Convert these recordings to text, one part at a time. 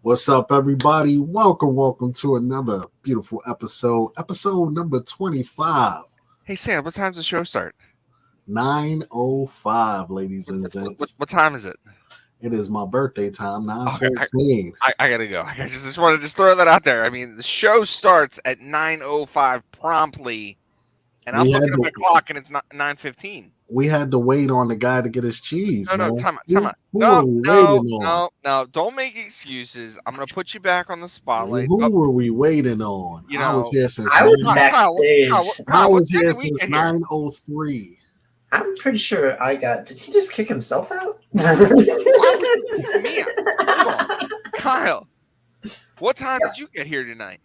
What's up, everybody? Welcome to another beautiful episode number 25. Hey Sam, what time's the show start? 9:05, ladies and gents. What time is it? It is my birthday time, Okay, 9:14. I gotta go. I just want to throw that out there. I mean, the show starts at 9:05 promptly, and I'm We looking had at my to clock and it's not 9:15. we had to wait on the guy to get his cheese, No, man. time Who out. were No, we no, waiting on? no. Don't make excuses. I'm gonna put you back on the spotlight. Who were we waiting on? You I was know, here since I was nine- backstage. I What was time here did we since get here? 9:03. I'm pretty sure I got. Did he just kick himself out? Me? Hold on. Kyle, what time did you get here tonight?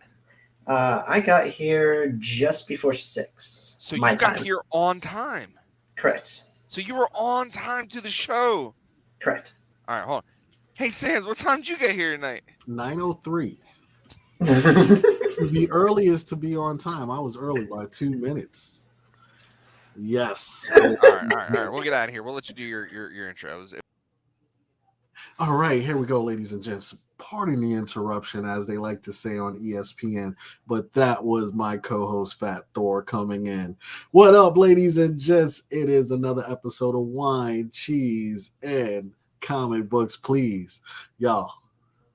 I got here just before 6. So my you got time. here on time. Correct. So you were on time to the show. Correct. All right, hold on. Hey, Sands, what time did you get here tonight? 9:03. The earliest to be on time. I was early by 2 minutes. Yes. All right. We'll get out of here. We'll let you do your intros. All right, here we go, ladies and gents. Pardon the interruption, as they like to say on ESPN, but that was my co-host Fat Thor coming in. What up, ladies and gents? It is another episode of Wine, Cheese, and Comic Books, please. Y'all,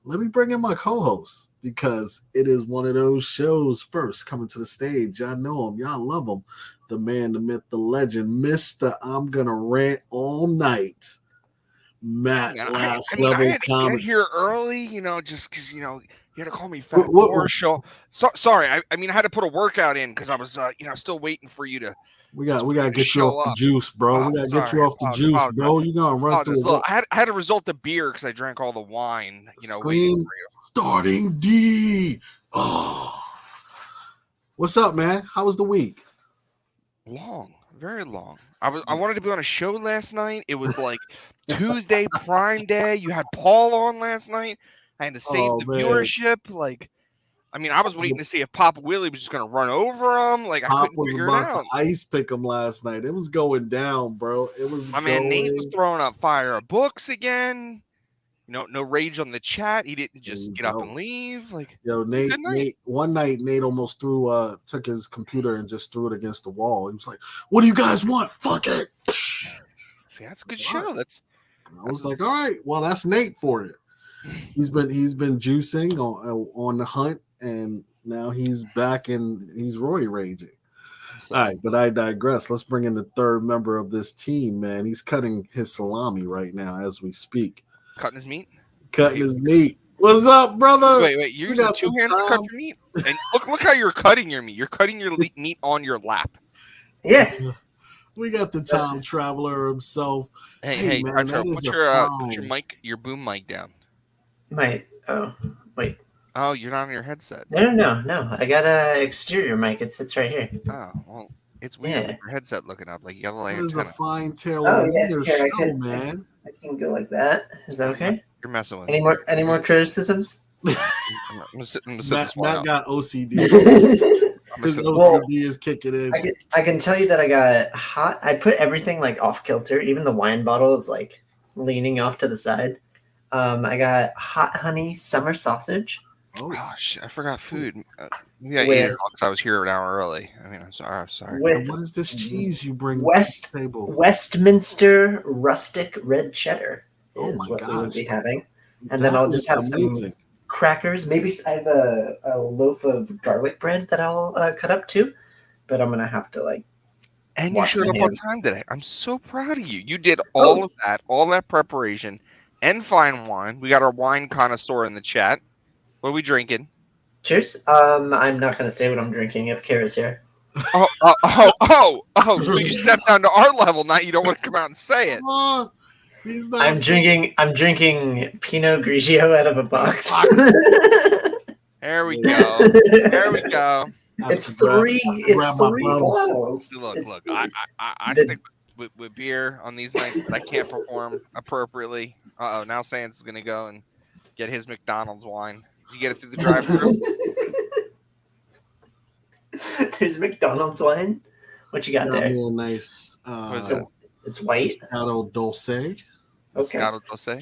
let me bring in my co-host because it is one of those shows first coming to the stage. Y'all know him. Y'all love him. The man, the myth, the legend, Mr. I'm Gonna Rant All Night. Matt, last level I had to comedy. get here early, just because, you had to call me Fat Thor show. Sorry, I had to put a workout in because I was, still waiting for you to. We gotta get you off the juice, bro. We gotta get you off the juice, bro. You gonna run through Look, I had to result to beer because I drank all the wine. Scream, starting D. Oh, what's up, man? How was the week? Long, very long. I wanted to be on a show last night. It was like Tuesday Prime Day. You had Paul on last night. I had to save the viewership. I was waiting to see if Papa Willie was just gonna run over him. I Pop couldn't was figure it about out. to ice pick him last night. It was going down, bro. It was. My man Nate was throwing up fire books again. No rage on the chat. He didn't just get up and leave. Nate. One night, Nate almost took his computer and just threw it against the wall. He was like, "What do you guys want? Fuck it." See, that's a good show. I was like, "All right, well, that's Nate for you." He's been juicing on the hunt, and now he's back and he's Roy raging. All right, but I digress. Let's bring in the third member of this team, man. He's cutting his salami right now as we speak. Cutting his meat. What's up, brother? Wait. You're using two hands to cut your meat, and look how you're cutting your meat. You're cutting your meat on your lap. Yeah. We got the time traveler himself. Hey, man, put your mic, your boom mic down. Wait. Oh, you're not on your headset. No. I got a exterior mic. It sits right here. Oh, well, it's weird with your headset looking up like yellow antenna. This is a fine tailored show, man. I can go like that. Is that okay? You're messing with Any more criticisms? I'm gonna sit Matt got OCD. His OCD is kicking in. I can tell you that I got hot. I put everything off kilter. Even the wine bottle is leaning off to the side. I got hot honey summer sausage. Oh shit! I forgot food. Yeah, because I was here an hour early. I'm sorry. What is this cheese you bring to the table? Westminster rustic red cheddar. Oh my what gosh. we would be having, and then I'll just have some crackers. Maybe I have a loaf of garlic bread that I'll cut up too, but I'm gonna have to And you showed up on time today. I'm so proud of you. You did all that preparation, and fine wine. We got our wine connoisseur in the chat. What are we drinking? Cheers. I'm not gonna say what I'm drinking if Kara's here. So you stepped down to our level now. You don't want to come out and say it. I'm drinking Pinot Grigio out of a box. There we go. It's three bottles. Look. I stick with beer on these nights that I can't perform appropriately. Now Sans is gonna go and get his McDonald's wine. You get it through the drive-thru. There's McDonald's wine. What you got there? Real nice. It's white. Moscato Dulce. Okay. Moscato Dulce.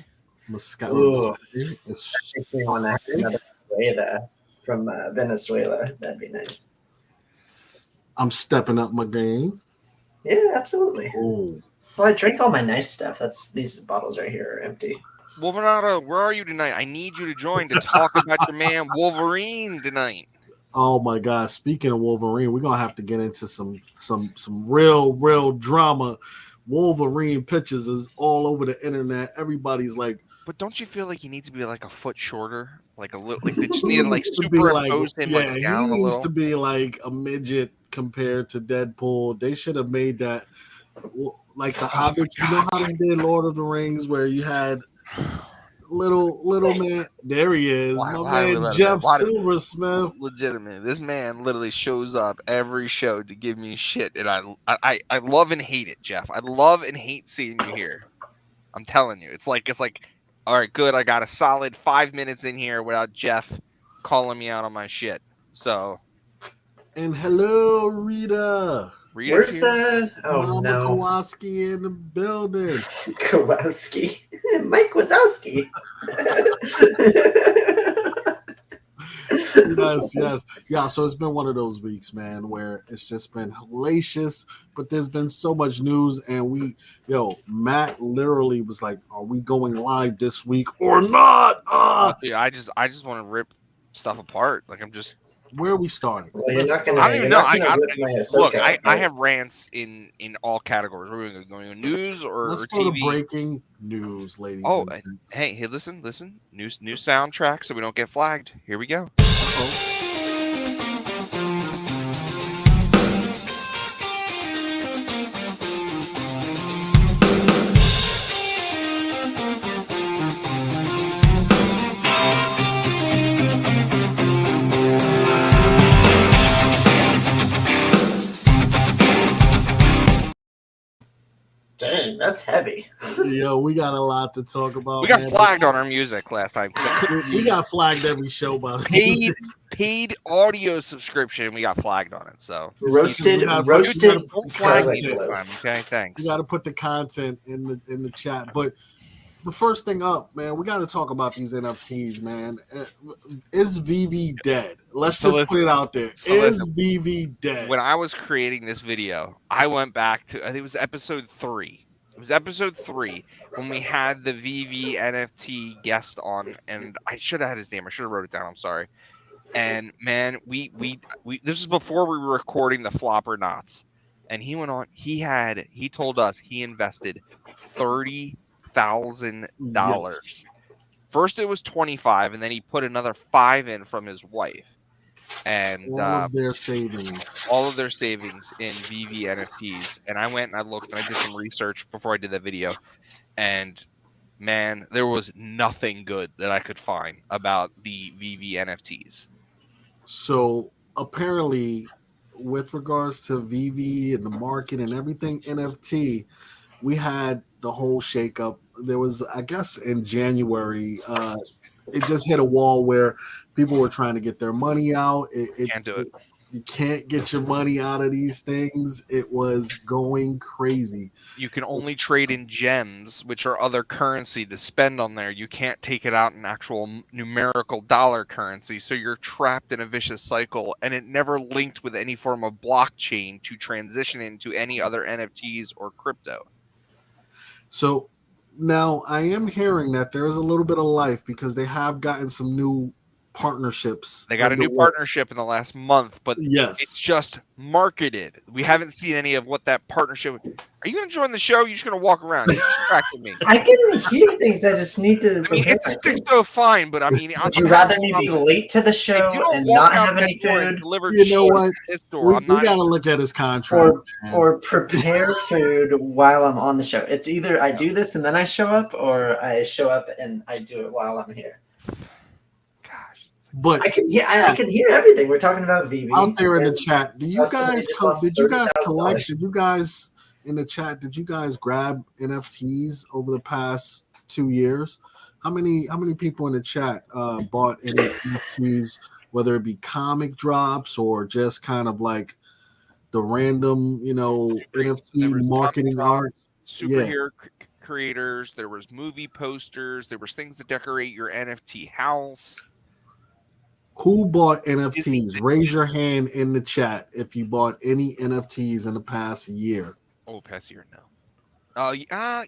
Ooh, It's makes me want to have another Venezuela from Venezuela. That'd be nice. I'm stepping up my game. Yeah, absolutely. Oh, Well, I drink all my nice stuff. These bottles right here are empty. Wolverado, where are you tonight? I need you to join to talk about your man Wolverine tonight. oh my God! Speaking of Wolverine, we're gonna have to get into some real drama. Wolverine pictures is all over the internet. Everybody's like, But don't you feel like he needs to be like a foot shorter, like a little, like they just he need to like needs to be like, superimpose him yeah, like he down a needs little? to be like a midget compared to Deadpool. They should have made that like the Hobbits. You know how they did Lord of the Rings, where you had little man. There he is, Why my do we man let him Jeff in? Why do- Silversmith. Legitimate. This man literally shows up every show to give me shit, and I love and hate it, Jeff. I love and hate seeing you here. I'm telling you, it's like, all right, good. I got a solid 5 minutes in here without Jeff calling me out on my shit. So, And hello, Rita. Rita's Where's here. Oh Mama no, Kowalski in the building. Kowalski, Mike Wazowski. Yes. Yeah, so it's been one of those weeks, man, where it's just been hellacious, but there's been so much news. And Matt literally was like, are we going live this week or not? Dude, I just want to rip stuff apart. Like I'm just. Where are we starting? Well, you're not gonna. I don't even know. Look, Ahsoka, I have rants in all categories. We're going to news or Let's TV. go to breaking news, ladies. Oh, and gents. hey, listen. New soundtrack, so we don't get flagged. Here we go. Uh-oh. Dang, that's heavy. Yo, we got a lot to talk about. We got man. flagged on our music last time. We got flagged every show by the paid audio subscription. We got flagged on it. So Roasted don't flag me garlic this loaf. time. Okay, thanks. We got to put the content in the chat. But the first thing up, man, we got to talk about these NFTs, man. Is VV dead? Let's just put it out there. Is VV dead? When I was creating this video, I went back to, I think it was episode 3. It was episode 3 when we had the VV NFT guest on, and I should have had his name. I should have wrote it down. I'm sorry. And man, we this is before we were recording the Flopper Knots, and he went on. He told us he invested $30,000. Yes. First it was 25, and then he put another 5 in from his wife, and all of their savings. All of their savings in VV NFTs. And I went and I looked and I did some research before I did that video, and man, there was nothing good that I could find about the VV NFTs. So apparently, with regards to VV and the market and everything NFT, we had the whole shakeup. There was, I guess, in January, it just hit a wall where people were trying to get their money out. Can't do it. You can't get your money out of these things. It was going crazy. You can only trade in gems, which are other currency to spend on there. You can't take it out in actual numerical dollar currency. So you're trapped in a vicious cycle, and it never linked with any form of blockchain to transition into any other NFTs or crypto. So now I am hearing that there is a little bit of life because they have gotten some new partnerships. They got a new partnership in the last month, but yes, it's just marketed. We haven't seen any of what that partnership. Are you going to join the show? You're just going to walk around. You're distracting me. I can hear things. I just need to. I mean, it's a 6 so fine, but I mean, would you rather me be late to the show and not have any food? You know what? We got to look at his contract. Or prepare food while I'm on the show. It's either I do this and then I show up, or I show up and I do it while I'm here. But I can hear everything. We're talking about VV out there in the chat. Did you guys collect? Did you guys in the chat? Did you guys grab NFTs over the past 2 years? How many people in the chat bought any NFTs, whether it be comic drops or just kind of like the random, NFT marketing art? Superhero creators, there was movie posters, there was things to decorate your NFT house. Who bought NFTs? Raise your hand in the chat if you bought any NFTs in the past year. Oh, past year, no. Yeah,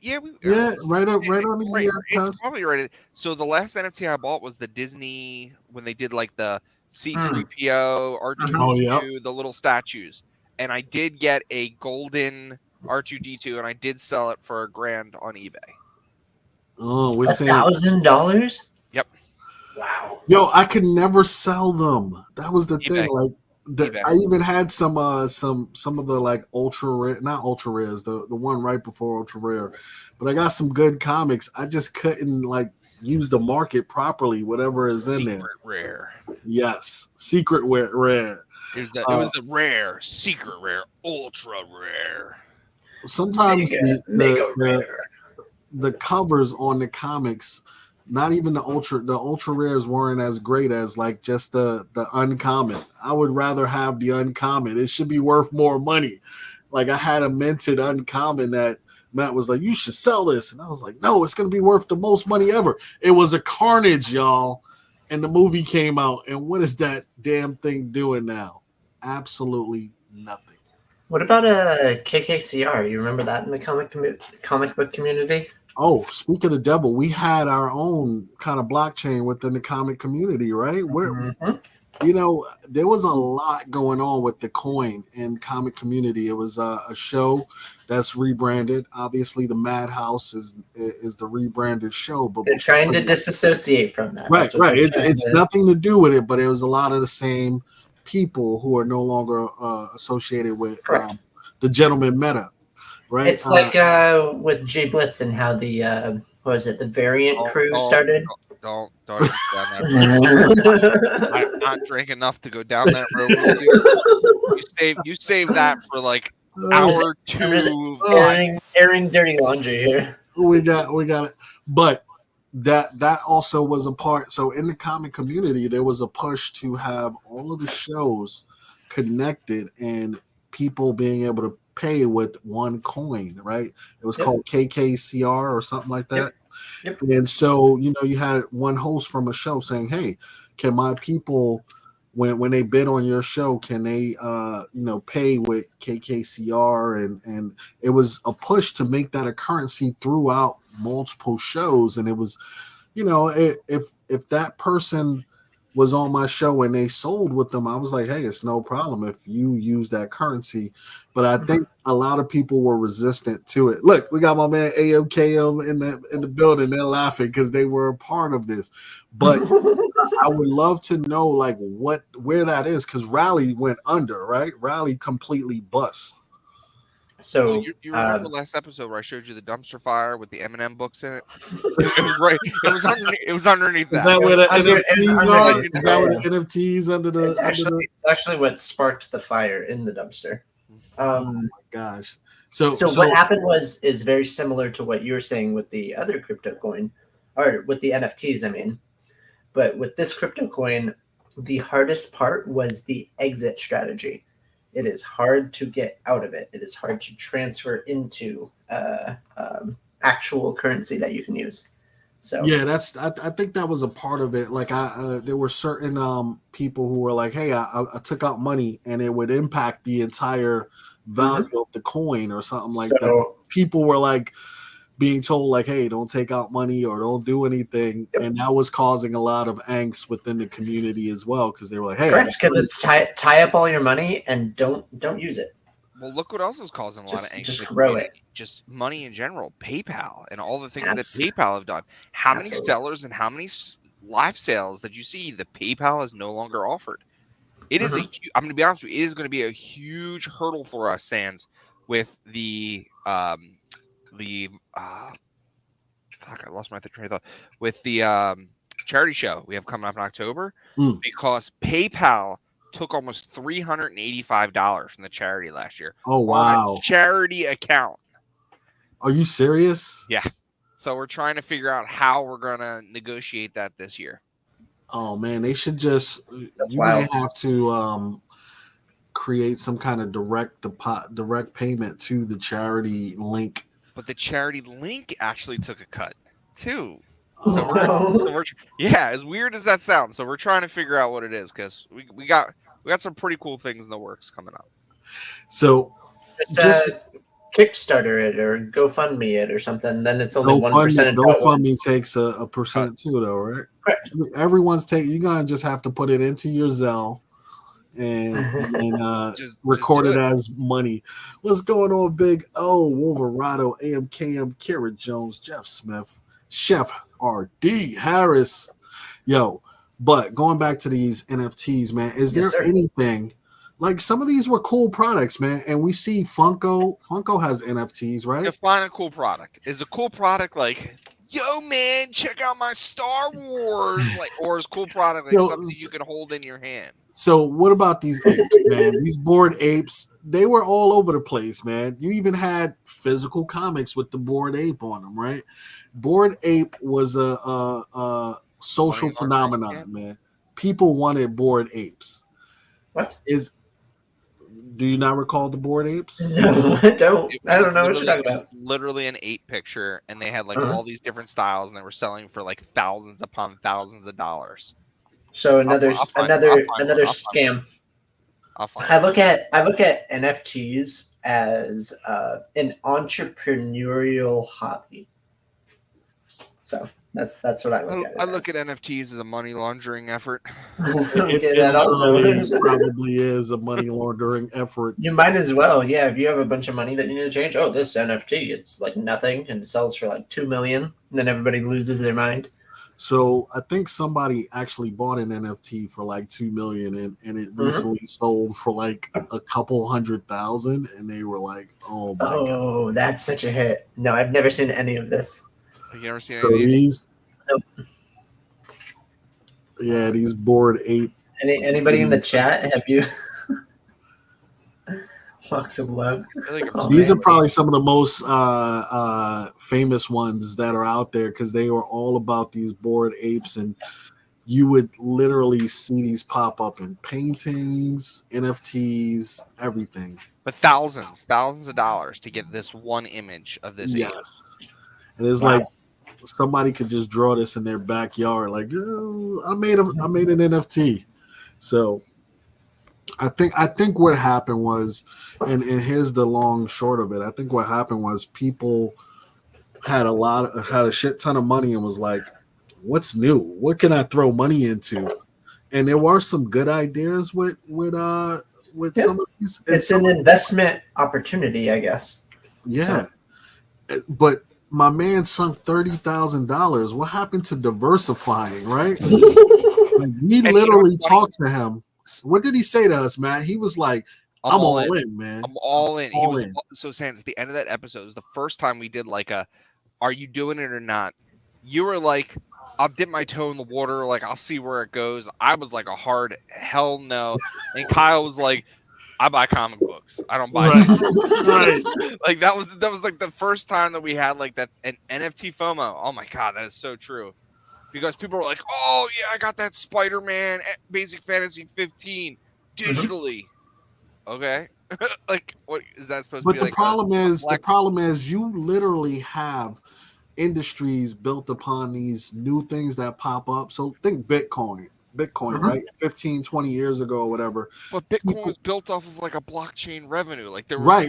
Right on the right. year. It's probably right. So the last NFT I bought was the Disney when they did like the C3PO, R2D2, the little statues, and I did get a golden R2D2, and I did sell it for $1,000 on eBay. Oh, we're saying $1,000. Yep. Wow. Yo, I could never sell them. That was the thing. Like, I even had some of the like ultra rare, not ultra rares, the one right before ultra rare, but I got some good comics. I just couldn't like use the market properly. Whatever is in there. Secret rare. Yes, secret rare. It was the rare, secret rare, ultra rare. Sometimes the covers on the comics, not even the ultra rares weren't as great as like just the uncommon. I would rather have the uncommon. It should be worth more money. Like I had a minted uncommon that Matt was like, you should sell this. And I was like, no, it's going to be worth the most money ever. It was a Carnage, y'all. And the movie came out. And what is that damn thing doing now? Absolutely nothing. What about a KKCR? You remember that in the comic book community? Oh, speak of the devil, we had our own kind of blockchain within the comic community, right? Where you know, there was a lot going on with the coin and comic community. It was a show that's rebranded. Obviously, the Madhouse is the rebranded show, but they're trying to disassociate from that. Right. It's nothing to do with it, but it was a lot of the same people who are no longer associated with the Gentleman Meta. Right. It's like with Jay Blitz and how the what was it, the Variant crew started. Don't down that road. I'm not drinking enough to go down that road with you. You save that for like hour 2. Airing dirty laundry here. We got it. But that also was a part. So in the comic community, there was a push to have all of the shows connected and people being able to pay with one coin, right? It was called KKCR or something like that. Yep. And so, you know, you had one host from a show saying, hey, can my people, when they bid on your show, can they, pay with KKCR? And it was a push to make that a currency throughout multiple shows. And it was, you know, if that person was on my show and they sold with them, I was like, hey, it's no problem if you use that currency. But I think a lot of people were resistant to it. Look, we got my man AOKM in the building. They're laughing because they were a part of this. But I would love to know like where that is, because Rally went under, right? Rally completely bust. So you remember the last episode where I showed you the dumpster fire with the M&M books in it? It was right. It was underneath that. Is that where the NFTs are? Is that where the NFTs under the? It's actually what sparked the fire in the dumpster. Oh my gosh! So what happened is very similar to what you were saying with the other crypto coin, or with the NFTs. I mean, but with this crypto coin, the hardest part was the exit strategy. It is hard to get out of it. It is hard to transfer into actual currency that you can use. So yeah, I think that was a part of it. Like there were certain people who were like, hey, I took out money and it would impact the entire value of the coin or something like that. People were like being told like, hey, don't take out money or don't do anything. And that was causing a lot of angst within the community as well, because they were like, hey, because it's tie up all your money and don't use it. Well, look what else is causing a lot of angst. Just grow it. Just money in general, PayPal and all the things that PayPal have done. How many sellers and how many live sales that you see that PayPal has no longer offered? It is I'm going to be honest with you, it is going to be a huge hurdle for us, Sans, with the fuck, I lost my train of thought. With the charity show we have coming up in October, because PayPal took almost $385 from the charity last year. Oh wow! On a charity account. Are you serious? Yeah. So we're trying to figure out how we're gonna negotiate that this year. Oh man, they should just. You may have to create some kind of direct payment to the charity link but the charity link actually took a cut too. Oh, So we're yeah, as weird as that sounds. So we're trying to figure out what it is because we got some pretty cool things in the works coming up. So just Kickstarter it or GoFundMe it or something. Then it's only 1%. GoFundMe takes a percent too, though, right? Correct. Everyone's taking. You're gonna just have to put it into your Zelle and record it as money. What's going on, Big O, Wolverado, AMKM, Kara Jones, Jeff Smith, Chef RD Harris, yo. But going back to these NFTs, man, is there anything? Like some of these were cool products, man, and we see Funko. Funko has NFTs, right? Define a cool product. Is a cool product like, yo, man, check out my Star Wars, like, or is cool product like something you can hold in your hand? So what about these apes, man? These Bored Apes, they were all over the place, man. You even had physical comics with the Bored Ape on them, right? Bored Ape was a social phenomenon, man. People wanted Bored Apes. What do you not recall the Bored Apes? No, I don't. I don't know what you're talking about. Literally an ape picture, and they had like all these different styles, and they were selling for like thousands upon thousands of dollars. So another scam. I look at NFTs as an entrepreneurial hobby. So that's what I look at. I look at NFTs as a money laundering effort. It probably is a money laundering effort. You might as well, yeah. If you have a bunch of money that you need to change, this NFT, it's like nothing, and it sells for like $2 million, and then everybody loses their mind. So I think somebody actually bought an NFT for like $2 million, and it recently sold for like a couple 100,000, and they were like, "Oh my god!" Oh, that's such a hit. No, I've never seen any of this. Have you ever seen any of these? Nope. Yeah, these Bored Ape. Anybody in the chat? Have you? Walks of love. These are probably some of the most famous ones that are out there because they were all about these Bored Apes, and you would literally see these pop up in paintings, NFTs, everything. But thousands of dollars to get this one image of this ape. Yes. And it's like somebody could just draw this in their backyard, like, oh, I made an NFT. So I think what happened was, and here's the long short of it. I think what happened was people had a shit ton of money and was like, what's new? What can I throw money into? And there were some good ideas with some of these. It's an investment opportunity, I guess. Yeah. So. But my man sunk $30,000. What happened to diversifying, right? We literally talked to him. What did he say to us, Matt? He was like, I'm all in, man. I'm all in. He was so Sans, at the end of that episode, it was the first time we did like a are you doing it or not? You were like, I'll dip my toe in the water, like I'll see where it goes. I was like a hard hell no. And Kyle was like, I buy comic books. I don't buy right. Like that was like the first time that we had like that an NFT FOMO. Oh my god, that is so true. Because people were like, "Oh yeah, I got that Spider-Man Basic Fantasy 15 digitally." Okay, like what is that supposed to be? But the problem is, you literally have industries built upon these new things that pop up. So think Bitcoin, right? 15, 20 years ago or whatever. But Bitcoin was built off of like a blockchain revenue. Like there was right.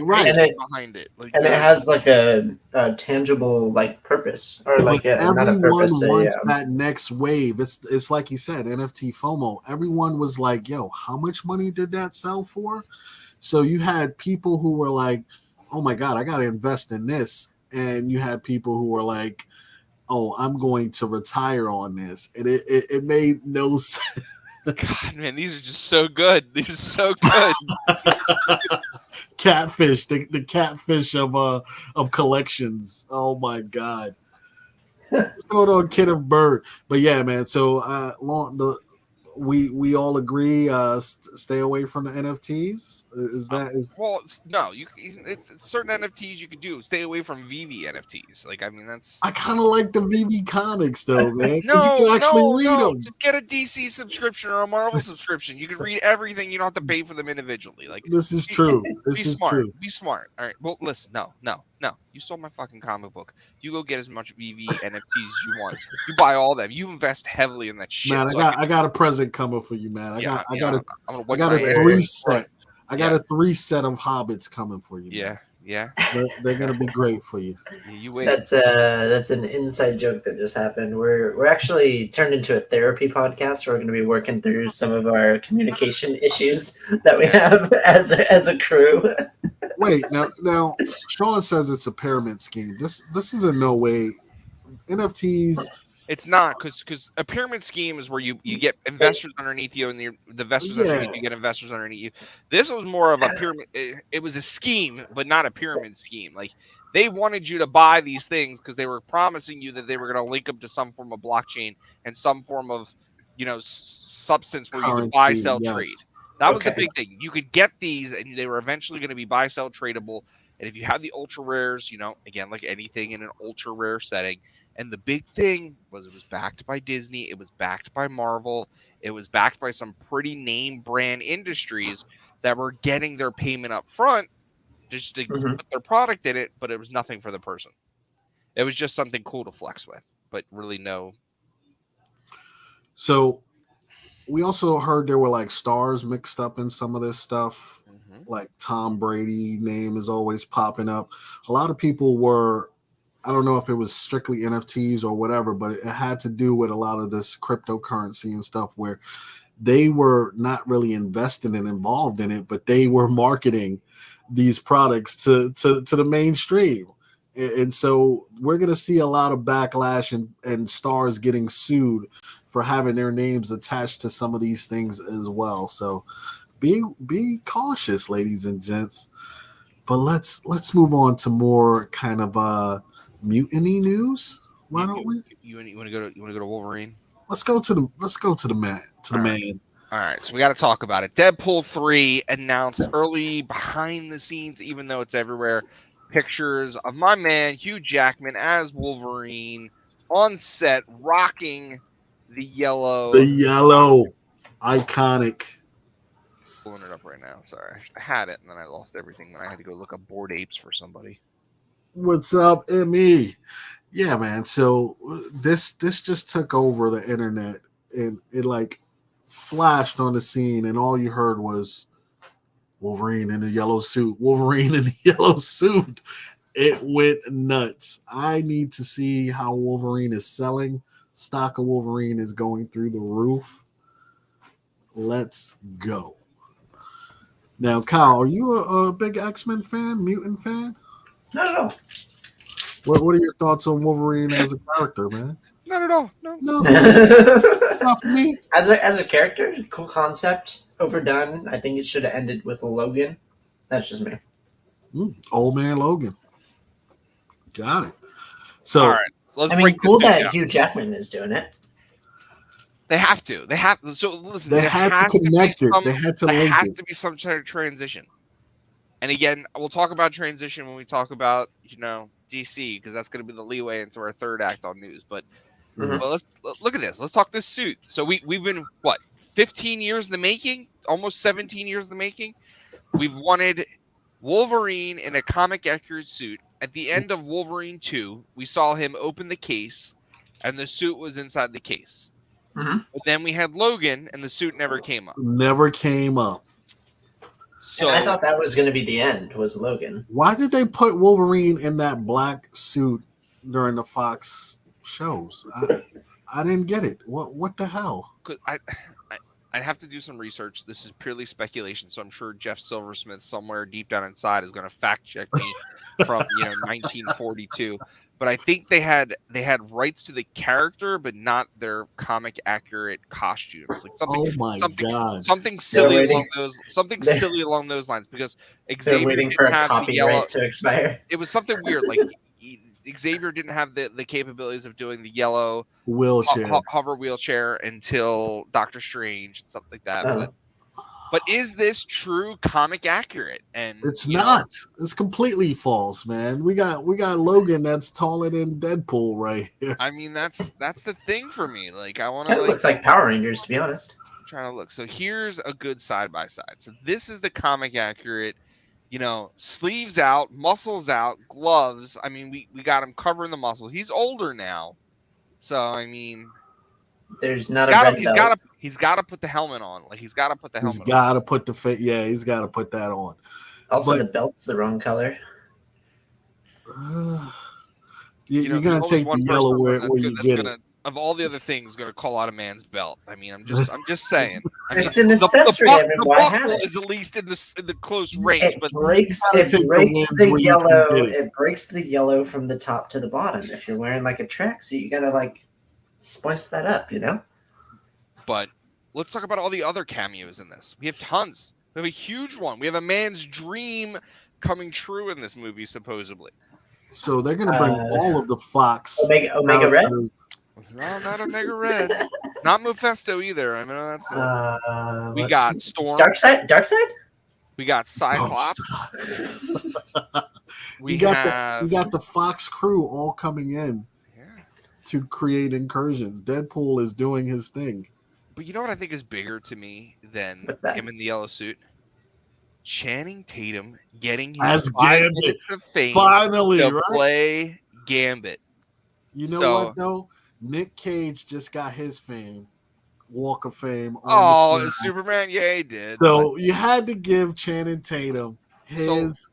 behind it. Like, and it has like a tangible like purpose or like everyone wants that next wave. It's like you said, NFT FOMO. Everyone was like, yo, how much money did that sell for? So you had people who were like, oh my God, I got to invest in this. And you had people who were like, oh, I'm going to retire on this. And it made no sense. God, man, these are just so good. These are so good. Catfish, the catfish of collections. Oh my God. What's going on, Kenneth Bird? But yeah, man. So we all agree stay away from the NFTs. Well, no, it's certain NFTs you could do. Stay away from VV NFTs. Like, I mean, I kind of like the VV comics though, man. No, you can actually read them. Just get a DC subscription or a Marvel subscription. You can read everything. You don't have to pay for them individually. Like, this is true. This is smart. true. Be smart. All right. Well, listen. No. You sold my fucking comic book. You go get as much VV NFTs as you want. You buy all of them. You invest heavily in that shit. Man, I got a present coming for you, man. I got a three set. I got a 3 set of Hobbits coming for you. Man. Yeah. They're gonna be great for you. You wait. That's an inside joke that just happened. We're actually turned into a therapy podcast. We're going to be working through some of our communication issues that we have as a crew. Wait, now Sean says it's a pyramid scheme. This is in no way NFTs. It's not, because a pyramid scheme is where you get investors underneath you, and the investors underneath you get investors underneath you. This was more of a pyramid. It was a scheme, but not a pyramid scheme. Like, they wanted you to buy these things because they were promising you that they were going to link up to some form of blockchain and some form of, substance where you could buy, sell, trade. That was the big thing. You could get these, and they were eventually going to be buy, sell, tradable. And if you had the ultra rares, again, like anything in an ultra rare setting. And the big thing was it was backed by Disney. It was backed by Marvel. It was backed by some pretty name brand industries that were getting their payment up front just to put their product in it. But it was nothing for the person. It was just something cool to flex with, but really no. So we also heard there were like stars mixed up in some of this stuff. Like Tom Brady name is always popping up. A lot of people were, I don't know if it was strictly NFTs or whatever, but it had to do with a lot of this cryptocurrency and stuff where they were not really invested and involved in it, but they were marketing these products to the mainstream. And so we're going to see a lot of backlash and stars getting sued for having their names attached to some of these things as well. So be cautious, ladies and gents. But let's move on to more kind of mutiny news. Why don't we? You want to go to Wolverine? Let's go to the man. All right, so we got to talk about it. Deadpool 3 announced early behind the scenes, even though it's everywhere, pictures of my man Hugh Jackman as Wolverine on set, rocking the yellow. The yellow, iconic. Pulling it up right now. Sorry, I had it and then I lost everything. Then I had to go look up Bored Apes for somebody. What's up, Emmy? Yeah, man. So this just took over the internet, and it like flashed on the scene, and all you heard was Wolverine in the yellow suit. Wolverine in the yellow suit. It went nuts. I need to see how Wolverine is selling. Stock of Wolverine is going through the roof. Let's go. Now, Kyle, are you a big X-Men fan, mutant fan? Not at all. What are your thoughts on Wolverine as a character, man? Not at all. No. Not for me. As a character, cool concept, overdone. I think it should have ended with a Logan. That's just me. Old man Logan. Got it. So, all right, let's cool that Hugh Jackman is doing it. They have to. So listen. They had to connect it. They had to link it. There has to be some sort of transition. And again, we'll talk about transition when we talk about, DC, because that's going to be the leeway into our third act on news. But let's look at this. Let's talk this suit. So we've been, 15 years in the making? Almost 17 years in the making? We've wanted Wolverine in a comic accurate suit. At the end of Wolverine 2, we saw him open the case, and the suit was inside the case. But then we had Logan, and the suit never came up. So and I thought that was going to be the end, was Logan. Why did they put Wolverine in that black suit during the Fox shows? I didn't get it. What the hell? I'd have to do some research. This is purely speculation, so I'm sure Jeff Silversmith somewhere deep down inside is going to fact check me from 1942. But I think they had rights to the character, but not their comic accurate costumes. Like something silly along those lines. Because Xavier waiting for a copyright to expire. It was something weird. Like Xavier didn't have the capabilities of doing the yellow wheelchair, hover wheelchair until Doctor Strange and stuff like that. But is this true comic accurate? And it's not. It's completely false, man. We got Logan that's taller than Deadpool right here. I mean, that's the thing for me. Like, I want to. It looks like Power Rangers, to be honest. I'm trying to look. So here's a good side by side. So this is the comic accurate sleeves out, muscles out, gloves. I mean, we got him covering the muscles. He's older now, so I mean, there's not a red belt. He's got to put the helmet on. Like he's got to put the helmet. He's got to put the yeah. He's got to put that on. Also, the belt's the wrong color. You're gonna take the yellow where you get it. Of all the other things, going to call out a man's belt. I mean, I'm just saying. It's an accessory. The buckle is at least in the close range. It breaks the yellow. It breaks the yellow from the top to the bottom. If you're wearing like a tracksuit, you gotta like splice that up, But let's talk about all the other cameos in this. We have tons. We have a huge one. We have a man's dream coming true in this movie, supposedly. So they're going to bring all of the Fox. Omega Red? No, not Omega Red. Not Mephisto either. I mean, that's we got Storm. Darkseid? We got Cyclops. We got the Fox crew all coming in to create incursions. Deadpool is doing his thing. But you know what I think is bigger to me than him in the yellow suit? Channing Tatum getting his 5 minutes of fame finally to play Gambit. You know what though? Nick Cage just got his fame, Walk of Fame. The Superman, yeah, he did. So you had to give Channing Tatum his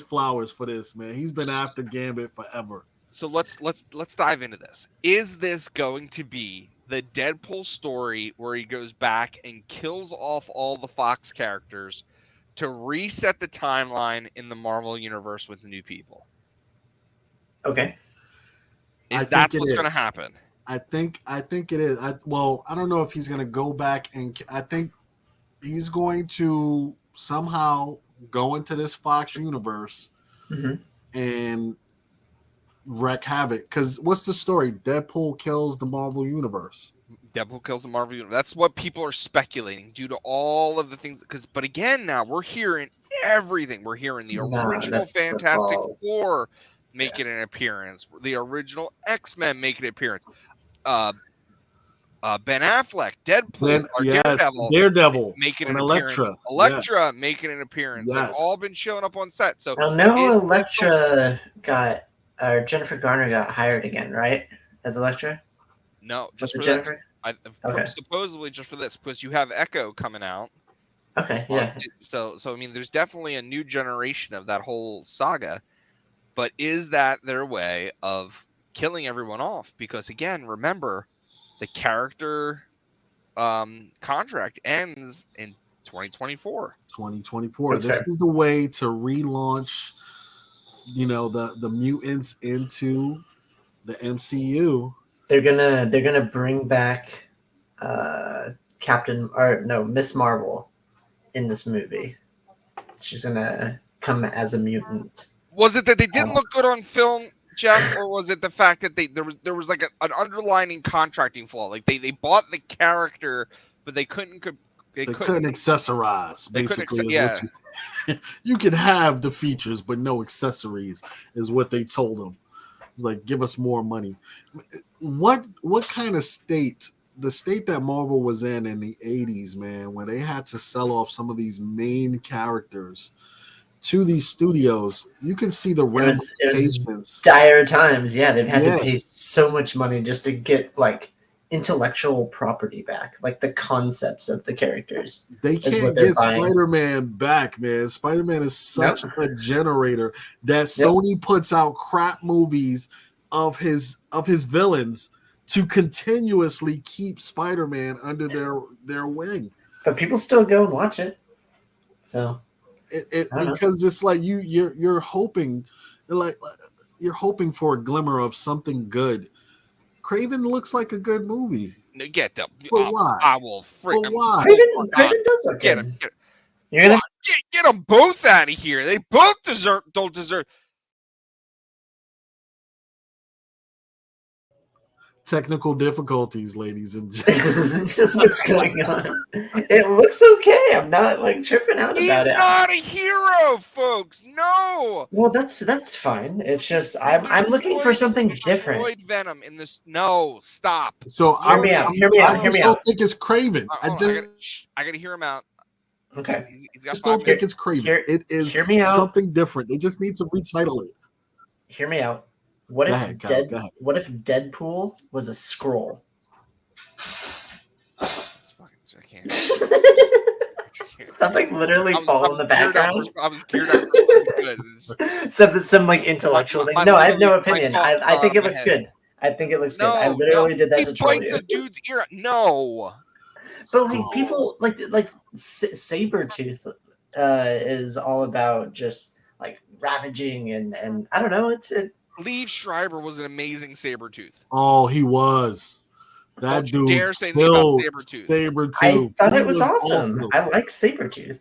flowers for this, man. He's been after Gambit forever. So let's dive into this. Is this going to be the Deadpool story where he goes back and kills off all the Fox characters to reset the timeline in the Marvel universe with new people? Okay. Is that what's going to happen? I think it is. I don't know if he's going to go back I think he's going to somehow go into this Fox universe and wreak havoc. Because what's the story? Deadpool kills the Marvel universe. Deadpool kills the Marvel universe. That's what people are speculating due to all of the things. But again, now we're hearing everything. We're hearing the original Fantastic Four making an appearance. The original X-Men making an appearance. Ben Affleck, Deadpool, Daredevil making an Elektra. Elektra making an appearance. Yes. They've all been showing up on set. So Elektra Jennifer Garner got hired again, right? As Elektra? No, just for Jennifer. Supposedly just for this, because you have Echo coming out. Okay, yeah. So I mean, there's definitely a new generation of that whole saga. But is that their way of killing everyone off? Because again, remember, the character contract ends in 2024. 2024. This is the way to relaunch, the mutants into the MCU. They're gonna bring back Miss Marvel in this movie. She's gonna come as a mutant. Was it that they didn't look good on film, Jeff, or was it the fact that there was like an underlining contracting flaw? Like they bought the character, but they couldn't accessorize. Basically, you can have the features, but no accessories, is what they told them. It's like, give us more money. What kind of state? The state that Marvel was in the 80s, man, when they had to sell off some of these main characters to these studios, you can see the ramifications. Dire times, yeah. They've had to pay so much money just to get like intellectual property back, like the concepts of the characters. They can't get Spider-Man back, man. Spider-Man is such a generator that Sony puts out crap movies of his villains to continuously keep Spider-Man under their wing. But people still go and watch it. So because it's like you're hoping, like you're hoping for a glimmer of something good. Craven looks like a good movie. Get them. Why? I will freak. Why? Craven does look good. Get them both out of here. They both don't deserve. Technical difficulties, ladies and gentlemen. What's going on? It looks okay. I'm not like tripping out about it. He's not a hero, folks. No. Well, that's fine. It's just I'm looking for something different. Venom in this. No, stop. So hear me out. I don't think it's Craven. I gotta hear him out. Okay. He's got Just don't 5 think minutes. it's Kraven. Hear- It is hear me out. something different. They just need to retitle it. Hear me out. What Go if ahead, Kyle, go ahead. What if Deadpool was a scroll? I can't. Something literally fall in the background. I was geared up for something good. Some like intellectual My thing. No, I have no literally, opinion. my thoughts I think are it in my looks head. good. I think it looks good. I No, literally did that he to troll bites you. a dude's ear. No. But like people like Sabretooth is all about just like ravaging and I don't know. Liev Schreiber was an amazing Sabretooth. Oh, he was. That Don't you dude dare say anything about killed Sabretooth. Sabretooth. I thought He it was awesome. I like Sabretooth.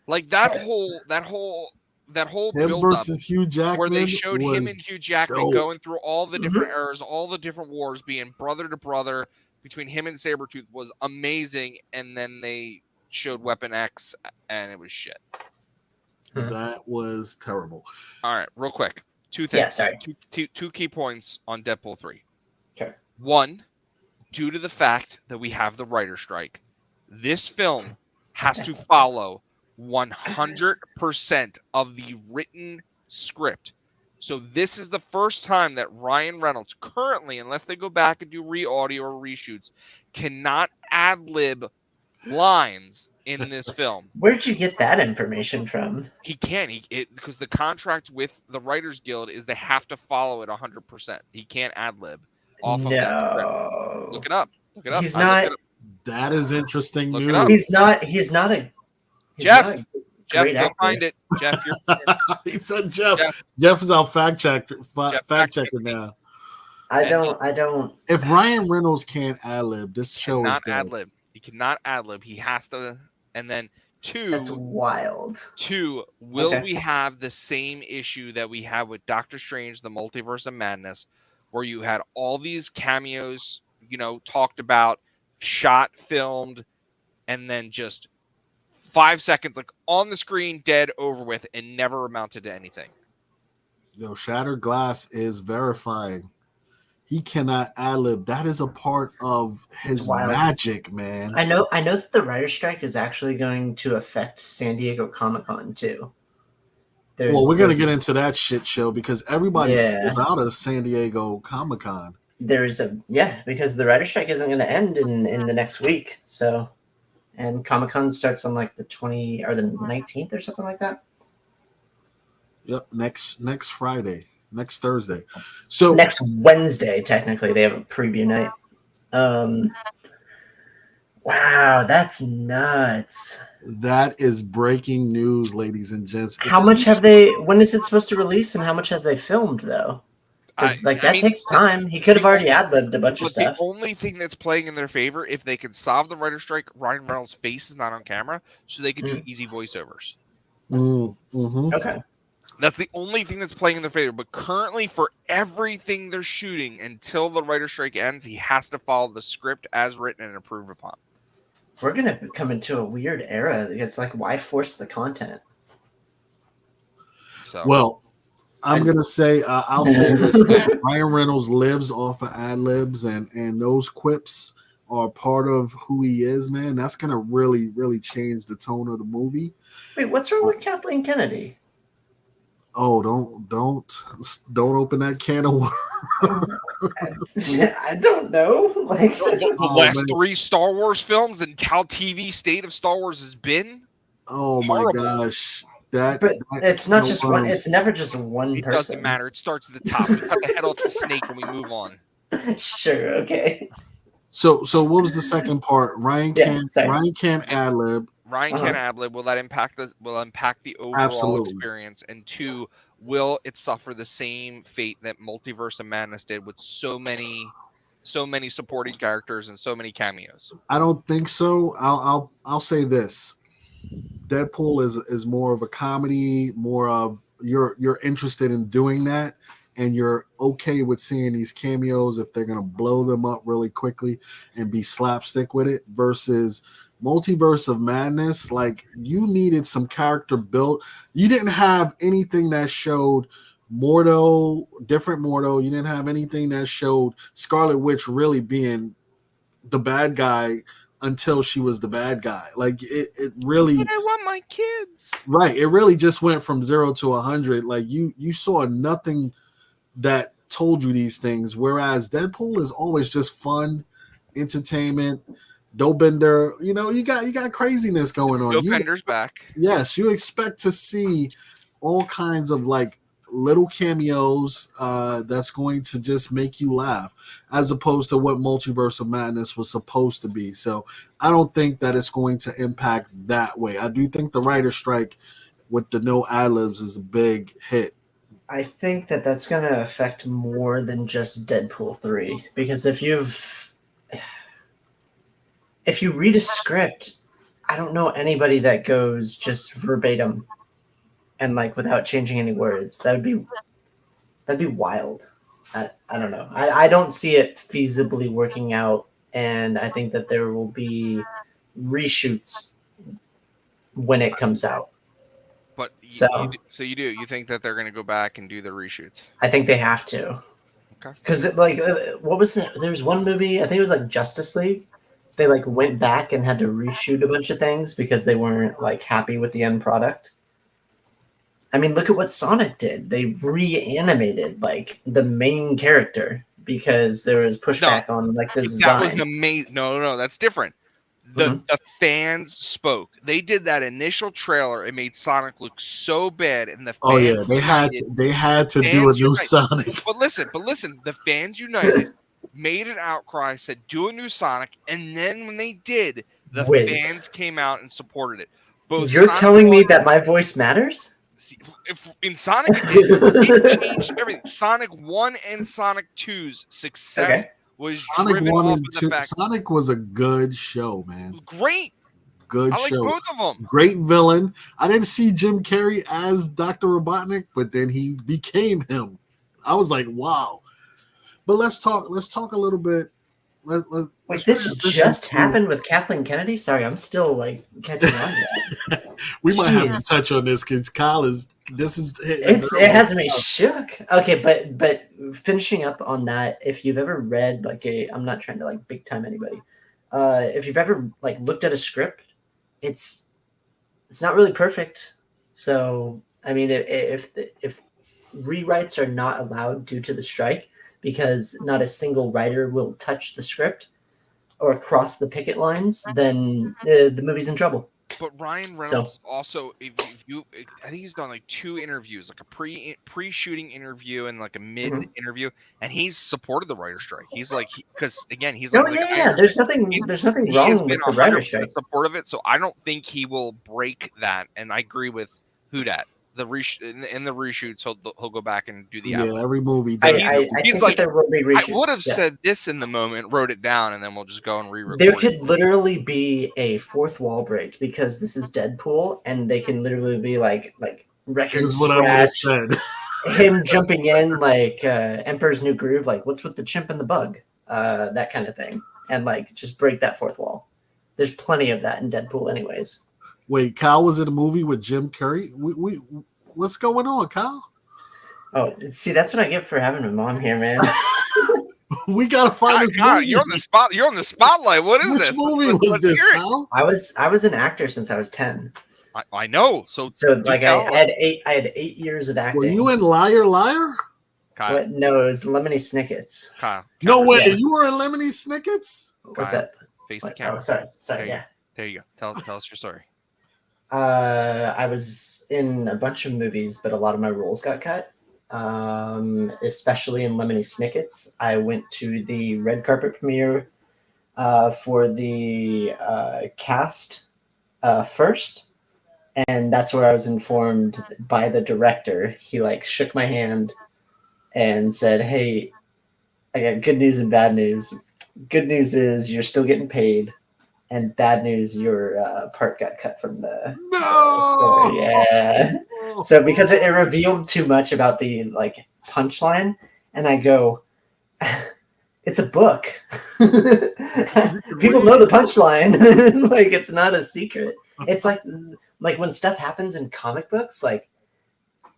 Like that whole him build versus Hugh up Jackman where they showed him was and Hugh Jackman dope. going through all the different eras, all the different wars, being brother to brother between him and Sabretooth was amazing. And then they showed Weapon X and it was shit. That was terrible. All right, real quick. 2 things. Yeah, sorry. Two key points on Deadpool 3. Okay. 1, due to the fact that we have the writer strike, this film has to follow 100% of the written script. So this is the first time that Ryan Reynolds currently, unless they go back and do re-audio or reshoots, cannot ad-lib lines in this film. Where'd you get that information from? He can, because the contract with the Writers Guild is they have to follow it 100%. He can't ad-lib off of that script. Look it up. Look it up. He's not. That is interesting Look news. it up. He's not a. Jeff, go actor. find it. Jeff, He said Jeff. Jeff is our fact checker now. I don't. If Ryan Reynolds can't ad-lib, this show is not dead. ad-lib. He cannot ad-lib. He has to. And then 2. That's wild. 2. Will we have the same issue that we have with Doctor Strange: The Multiverse of Madness, where you had all these cameos, talked about, shot, filmed, and then just 5 seconds, like on the screen, dead, over with, and never amounted to anything? Shattered Glass is verifying. He cannot ad-lib. That is a part of his magic, man. I know that the writer's strike is actually going to affect San Diego Comic-Con too. We're going to get into that shit show because everybody pulled out of San Diego Comic-Con. Because the writer's strike isn't going to end in the next week. So, and Comic-Con starts on like the 20 or the 19th or something like that. Yep, next Friday. Next Thursday. So next Wednesday, technically, they have a preview night. Wow, that's nuts. That is breaking news, ladies and gents. How much have they? When is it supposed to release, and how much have they filmed though? Because that takes time. He could have already ad-libbed a bunch of stuff. The only thing that's playing in their favor, if they can solve the writer's strike, Ryan Reynolds' face is not on camera, so they can do easy voiceovers. Mm-hmm. Okay. That's the only thing that's playing in their favor. But currently, for everything they're shooting until the writer's strike ends, he has to follow the script as written and approved upon. We're going to come into a weird era. It's like, why force the content? So, well, I'm going to say, I'll say this. Ryan Reynolds lives off of ad-libs, and those quips are part of who he is, man. That's going to really, really change the tone of the movie. Wait, what's wrong with Kathleen Kennedy? Oh, don't open that can of worms. I don't know. Like the last 3 Star Wars films and how TV state of Star Wars has been. Oh horrible. My gosh. But it's not just one. It's never just one person. It doesn't matter. It starts at the top. We cut the head off the snake and we move on. Sure. Okay. So what was the second part? Ryan can't ad-lib. Ryan can ad-lib. Will that impact the overall experience? And 2, will it suffer the same fate that Multiverse of Madness did with so many supporting characters and so many cameos? I don't think so. I'll say this. Deadpool is more of a comedy, more of you're interested in doing that, and you're okay with seeing these cameos if they're gonna blow them up really quickly and be slapstick with it, versus Multiverse of Madness. Like, you needed some character built. You didn't have anything that showed different Mordo. You didn't have anything that showed Scarlet Witch really being the bad guy until she was the bad guy. Like it really. But I want my kids. Right. It really just went from 0 to 100. Like you saw nothing that told you these things. Whereas Deadpool is always just fun, entertainment. Dobender, you got craziness going on. Dobender's back. Yes, you expect to see all kinds of like little cameos that's going to just make you laugh, as opposed to what Multiverse of Madness was supposed to be. So I don't think that it's going to impact that way. I do think the writer's strike with the no ad-libs is a big hit. I think that that's going to affect more than just Deadpool 3, because if you read a script, I don't know anybody that goes just verbatim and like without changing any words. That'd be wild. I don't know. I don't see it feasibly working out, and I think that there will be reshoots when it comes out. But you do. You think that they're going to go back and do the reshoots? I think they have to. Okay. Because like, what was it? There was one movie. I think it was like Justice League. They like went back and had to reshoot a bunch of things because they weren't like happy with the end product. I mean, look at what Sonic did. They reanimated like the main character because there was pushback on like the design. That was amazing. No, that's different. The fans spoke. They did that initial trailer. It made Sonic look so bad, and the fans they had to do a new Sonic. But listen, the fans united, made an outcry, said do a new Sonic, and then when they did, the fans came out and supported it. You're Sonic telling me that my voice matters? If in Sonic it changed everything. Sonic 1 and Sonic 2's success was Sonic 1 and 2. Sonic was a good show, man. Great. Good I like show. both of them. Great villain. I didn't see Jim Carrey as Dr. Robotnik, but then he became him. I was like, wow. But let's talk a little bit. Wait, this just happened with Kathleen Kennedy? Sorry, I'm still like catching on to that. We might have to touch on this because Kyle it has me shook. Okay, but finishing up on that, if you've ever read like I'm not trying to like big time anybody. If you've ever like looked at a script, it's not really perfect. So I mean, if rewrites are not allowed due to the strike, because not a single writer will touch the script or cross the picket lines, then the movie's in trouble. But Ryan Reynolds also, I think he's done like 2 interviews, like a pre-shooting interview and like a mid interview, and he's supported the writer's strike. He's like, because again, he's like, there's nothing wrong with the writer's strike. Support of it, so I don't think he will break that. And I agree with Hudat. In the reshoots, he'll go back and do the album. Every movie. I think like, there will be reshoots. I would have said this in the moment, wrote it down, and then we'll just go and re-record. There could literally be a fourth wall break because this is Deadpool, and they can literally be like record scratch, him jumping in like Emperor's New Groove, like what's with the chimp and the bug, that kind of thing, and like just break that fourth wall. There's plenty of that in Deadpool, anyways. Wait, Kyle was in a movie with Jim Carrey? We what's going on, Kyle? Oh, see, that's what I get for having him on here, man. We gotta find this movie. You're on the spot. You're on the spotlight. What is this? Which movie was this, Kyle? I was an actor since I was 10. I know. So like I had 8 years of acting. Were you in Liar Liar? Kyle. What? No, it was Lemony Snicket's. Kyle. No way. Yeah. You were in Lemony Snicket's? What's that? Face the camera. Oh, sorry. Yeah. There you go. Tell us your story. I was in a bunch of movies, but a lot of my roles got cut. Especially in Lemony Snicket's. I went to the red carpet premiere for the cast first, and that's where I was informed by the director. He like shook my hand and said, "Hey, I got good news and bad news. Good news is you're still getting paid. And bad news, your part got cut from the story." Yeah. So because it revealed too much about the like punchline, and I go, it's a book. People know the punchline. Like it's not a secret. It's like when stuff happens in comic books, like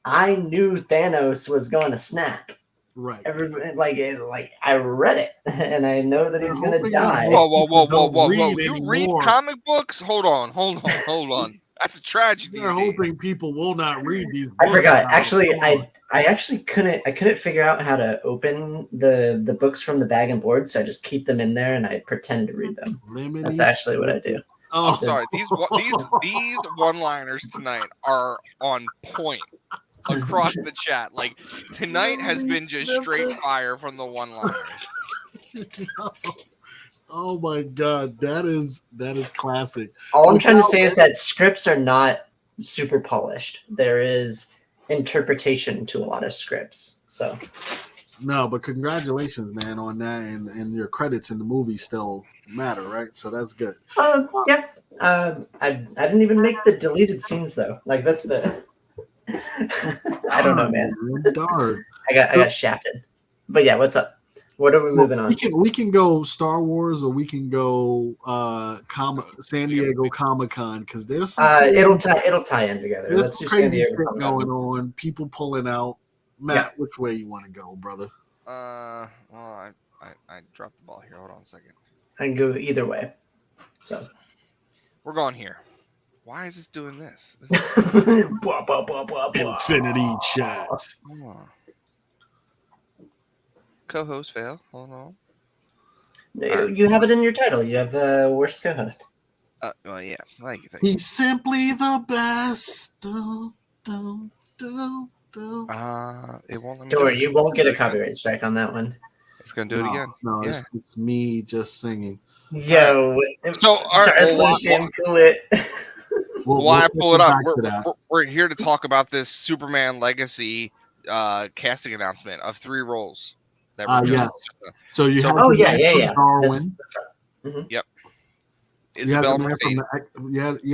I knew Thanos was going to snap. Right. Like I read it, and I know that he's gonna die. Whoa! You read comic books? Hold on. That's a tragedy. They're hoping people will not read these books. I forgot. Actually, I actually couldn't figure out how to open the books from the bag and board, so I just keep them in there and I pretend to read them. That's actually what I do. Oh, sorry. These one-liners tonight are on point across the chat. Like tonight has been just straight fire from the one-liners. Oh my god, that is classic. All I'm trying to say is that scripts are not super polished. There is interpretation to a lot of scripts. So no, but congratulations, man, on that, and your credits in the movie still matter, right? So that's good. Yeah. I didn't even make the deleted scenes though. Like that's the I don't know, man. Darn. I got shafted. But yeah, what's up? What are we moving on? We can go Star Wars, or we can go San Diego Comic-Con, because there's some it'll tie in together. There's some crazy shit going on. People pulling out. Matt, which way you want to go, brother? Well, I dropped the ball here. Hold on a second. I can go either way. So we're going here. Why is this doing this? Infinity chat. Co-host fail. Hold on. You have it in your title. You have worst co-host. Well, yeah. Thank you. He's simply the best. It won't let me. Don't worry, you won't get a copyright strike on that one. It's gonna do it again. No, yeah. It's me just singing. Yo, so all right. Why I pull it up? We're here to talk about this Superman Legacy casting announcement of 3 roles. Yes. So you have Darwin. That's right. Mm-hmm. Yep. You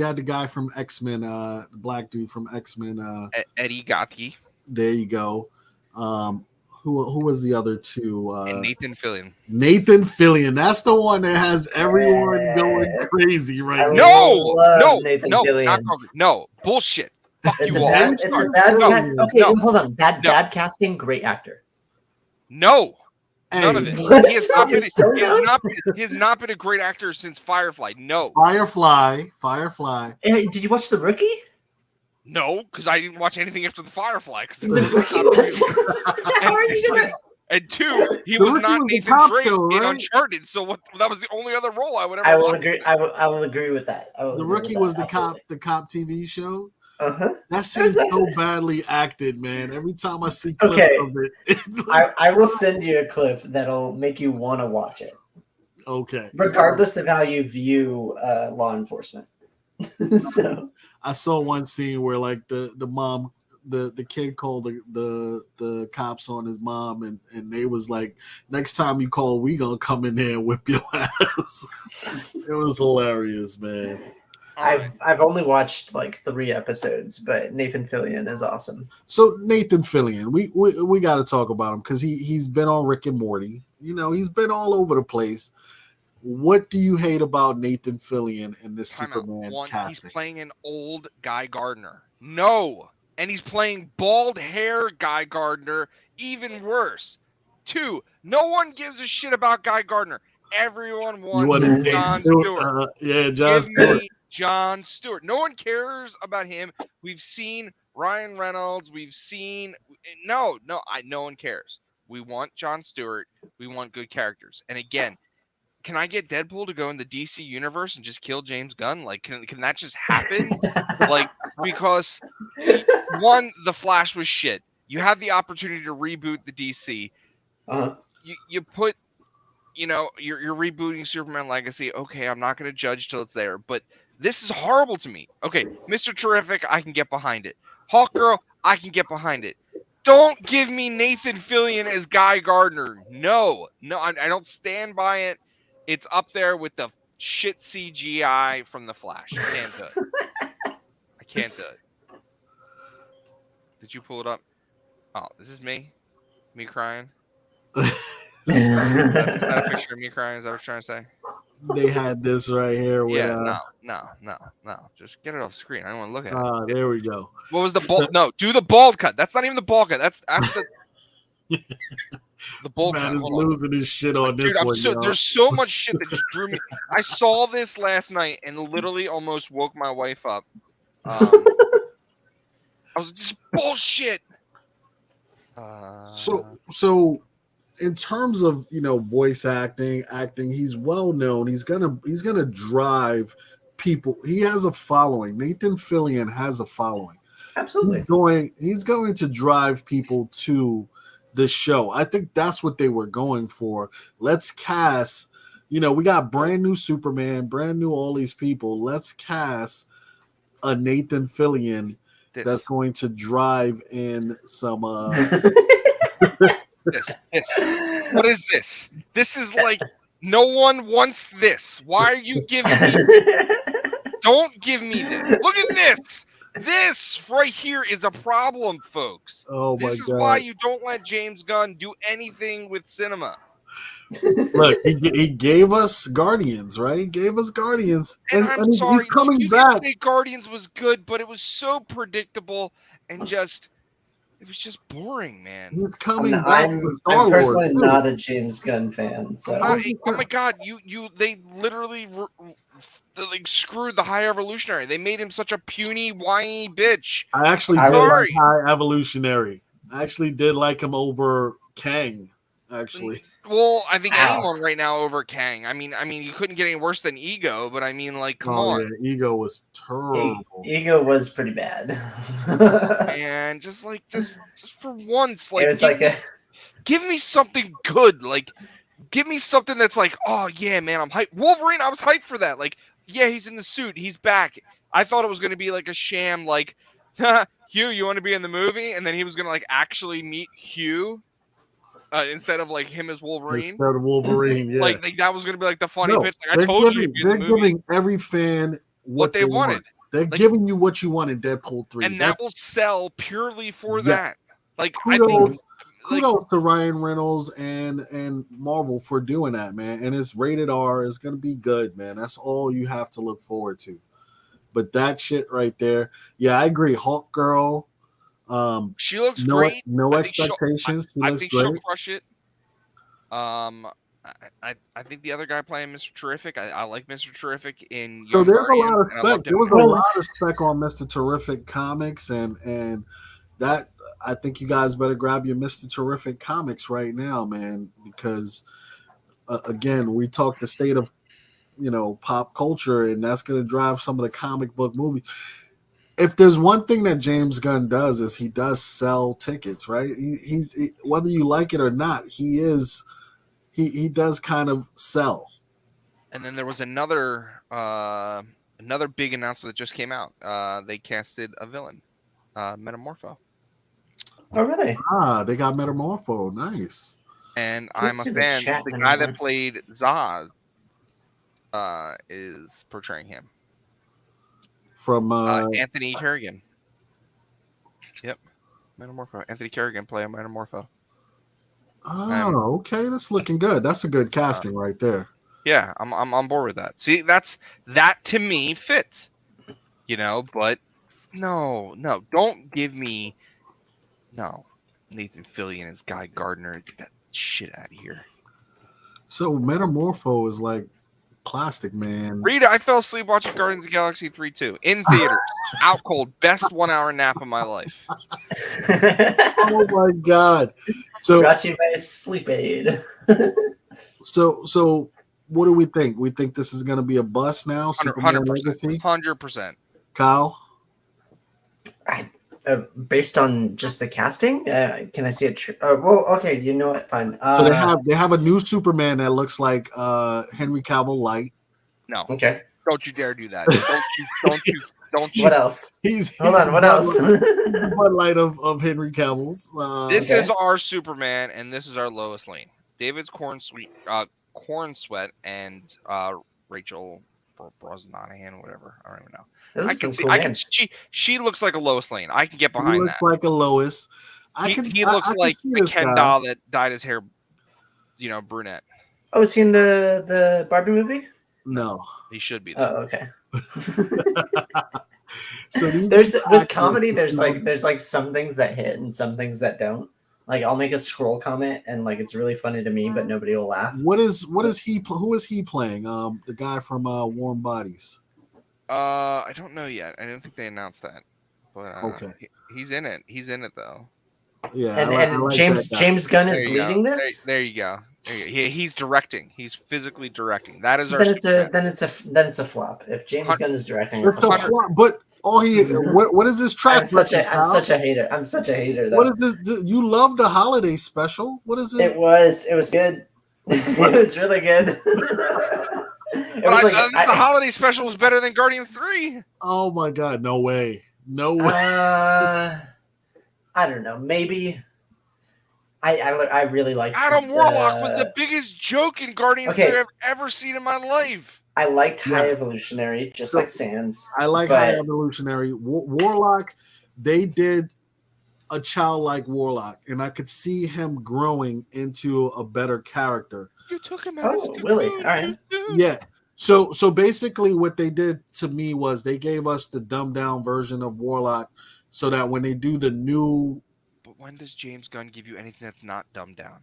had the guy from X-Men, the black dude from X-Men, Eddie Gattke. There you go. Who was the other two? And Nathan Fillion. Nathan Fillion. That's the one that has everyone going crazy right now. No, no, bullshit. Fuck it's you a all. bad, it's a bad okay, hold on. Bad casting, great actor. No. None of it. He has not been a great actor since Firefly. No. Firefly. Did you watch The Rookie? No, because I didn't watch anything after the Firefly. And 2, he was not Nathan Drake in Uncharted. So that was the only other role I would ever. I will agree. I will agree with that. The Rookie was the cop TV show. That seems so badly acted, man. Every time I see clips of it, I will send you a clip that'll make you want to watch it. Okay. Regardless of how you view law enforcement. So I saw one scene where like the mom, the kid called the cops on his mom, and they was like, next time you call, we gonna come in there and whip your ass. It was hilarious, man. I've only watched like 3 episodes, but Nathan Fillion is awesome. So Nathan Fillion, we got to talk about him because he's been on Rick and Morty. You know, he's been all over the place. What do you hate about Nathan Fillion in this Superman casting? He's playing an old Guy Gardner. No, and he's playing bald hair Guy Gardner. Even worse. 2, no one gives a shit about Guy Gardner. Everyone wants Jon Stewart. Jon Stewart. Jon Stewart. No one cares about him. We've seen Ryan Reynolds. We've seen no one cares. We want Jon Stewart. We want good characters. And again, can I get Deadpool to go in the DC universe and just kill James Gunn? Like, can that just happen? Like, because 1, The Flash was shit. You had the opportunity to reboot the DC. You put, you're rebooting Superman Legacy. Okay, I'm not going to judge till it's there, but this is horrible to me. Okay, Mr. Terrific, I can get behind it. Hawkgirl, I can get behind it. Don't give me Nathan Fillion as Guy Gardner. No, I don't stand by it. It's up there with the shit CGI from The Flash. I can't do it. I can't do it. Did you pull it up? Oh, this is me. Me crying. Is that a picture of me crying? Is that what you're trying to say? They had this right here. With, no. Just get it off screen. I don't want to look at it. There we go. What was the bald? No, do the bald cut. That's not even the bald cut. That's the. The bull Man cut. is Hold on. losing his shit on Dude, this one, yo. there's so much shit that just drew me. I saw this last night and literally almost woke my wife up. I was just bullshit. So in terms of voice acting, he's well known. He's gonna drive people. He has a following. Nathan Fillion has a following. Absolutely. He's going to drive people to this show. I think that's what they were going for. Let's cast, we got brand new Superman, brand new all these people. Let's cast a Nathan Fillion that's going to drive in some this. What is this? This is like no one wants this. Why are you giving me Don't give me this. Look at this. This right here is a problem, folks. Oh my God. This is why you don't let James Gunn do anything with cinema. Look, he gave us Guardians, right? He gave us Guardians. And I'm sorry, he's coming you back. can say Guardians was good, but it was so predictable and it was just boring, man. He's coming back. I'm personally not a James Gunn fan. So oh my God, they literally screwed the High Evolutionary. They made him such a puny, whiny bitch. I actually did like High Evolutionary. I actually did like him over Kang. Actually, well, I think anyone right now over Kang. I mean, you couldn't get any worse than Ego, but I mean, like, come on. Yeah, Ego was terrible. Ego was pretty bad. And just for once, like, it was give me something good. Like, give me something that's like, oh yeah, man, I'm hyped. Wolverine, I was hyped for that. Like, yeah, he's in the suit, he's back. I thought it was gonna be like a sham, like, Hugh, you want to be in the movie? And then he was gonna like actually meet Hugh. Instead of like him as Wolverine. Instead of Wolverine, yeah. Like that was gonna be like the funny bit. Like, I told you. They're giving every fan what they wanted. They're giving you what you want in Deadpool 3. And that will sell purely for that. Like kudos to Ryan Reynolds and Marvel for doing that, man. And it's rated R. It's gonna be good, man. That's all you have to look forward to. But that shit right there, yeah, I agree. Hulk Girl. She looks great. No expectations. I think she'll crush it. I think the other guy playing Mr. Terrific. I like Mr. Terrific in. So there's a lot of spec. There was a lot of spec on Mr. Terrific comics, and that I think you guys better grab your Mr. Terrific comics right now, man, because again, we talk the state of pop culture, and that's going to drive some of the comic book movies. If there's one thing that James Gunn does is he does sell tickets, right? He's whether you like it or not, he does kind of sell. And then there was another big announcement that just came out. They casted a villain, Metamorpho. Oh, really? They got Metamorpho. Nice. And I'm a fan. The guy that played Zod is portraying him. From Anthony Kerrigan. Yep. Metamorpho. Anthony Kerrigan playing Metamorpho. Oh, okay. That's looking good. That's a good casting right there. Yeah, I'm on board with that. See, that to me fits. But no, don't give me Nathan Fillion as Guy Gardner. Get that shit out of here. So Metamorpho is like plastic, man. Rita, I fell asleep watching Guardians of the Galaxy 3 too in theaters. Out cold, best 1 hour nap of my life. Oh my God! So brought you by Sleep Aid. So what do we think? We think this is going to be a bust now. 100%. Kyle, based on just the casting, can I see it? Well, okay, you know what? Fine. So they have a new Superman that looks like Henry Cavill light. No. Okay. Don't you dare do that. Don't you. What else? Hold on. What else? The Bud Light of Henry Cavill's. This is our Superman, and this is our Lois Lane. David's Corn Sweat, and Rachel Brosnahan, whatever. I don't even know. I can see. Cool she looks like a Lois Lane. I can get behind that. Like a Lois. He looks like the Ken doll that dyed his hair, brunette. Oh, is he in the Barbie movie? No, he should be. Oh, okay. So there's with comedy. There's like some things that hit and some things that don't. Like I'll make a scroll comment and like it's really funny to me, but nobody will laugh. What is he? Who is he playing? The guy from Warm Bodies. I don't know yet. I don't think they announced that. But Okay. He's in it. He's in it though. Yeah, I like James Gunn is leading this. There you go. He's directing. He's physically directing. That is our. Then it's a flop. If James Gunn is directing, it's a flop. But all what is this track? I'm such a hater. I'm such a hater. Though. What is this? You love the holiday special. What is this? It was good. It was really good. The holiday special was better than Guardians 3. Oh my god! No way! No way! I don't know. Maybe. I really liked Adam Warlock was the biggest joke in Guardians 3 I've ever seen in my life. I liked High Evolutionary, just like Sans. I like High Evolutionary. Warlock, they did a childlike Warlock, and I could see him growing into a better character. You took him out. Oh, really? All right. Yeah. So basically what they did to me was they gave us the dumbed down version of Warlock so that when they do the new... But when does James Gunn give you anything that's not dumbed down?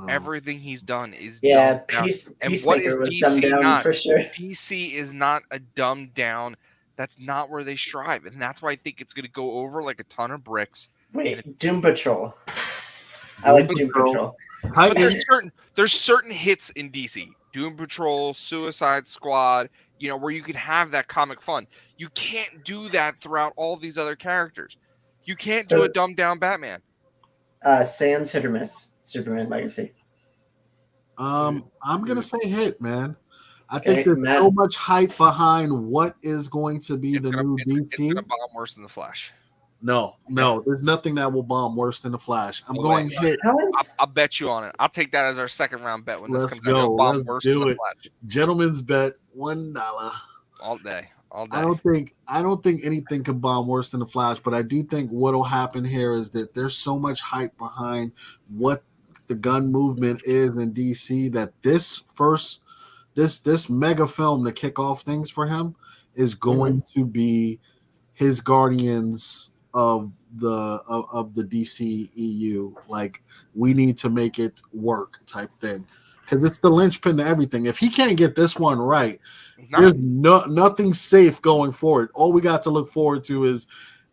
Everything he's done is dumbed down. And what is DC not? For sure. DC is not a dumbed down. That's not where they strive. And that's why I think it's going to go over like a ton of bricks. Wait, Doom Patrol. I like Doom Patrol. But there's certain hits in DC. Doom Patrol, Suicide Squad, where you could have that comic fun. You can't do that throughout all these other characters. You can't do a dumbed down Batman. Sans hit or miss. Superman Legacy. I'm gonna say hit, man. I think there's so much hype behind what is going to be the new DC. It's gonna bomb worse than the Flash. No, there's nothing that will bomb worse than the Flash. I'm going hit. I'll bet you on it. I'll take that as our second round bet when Let's this comes out. Let's do it. Gentleman's bet, $1. All day. I don't think anything can bomb worse than the Flash, but I do think what'll happen here is that there's so much hype behind what the gun movement is in DC that this mega film to kick off things for him is going to be his Guardians of the DC EU. Like, we need to make it work type thing, because it's the linchpin to everything. If he can't get this one right, there's nothing safe going forward. All we got to look forward to is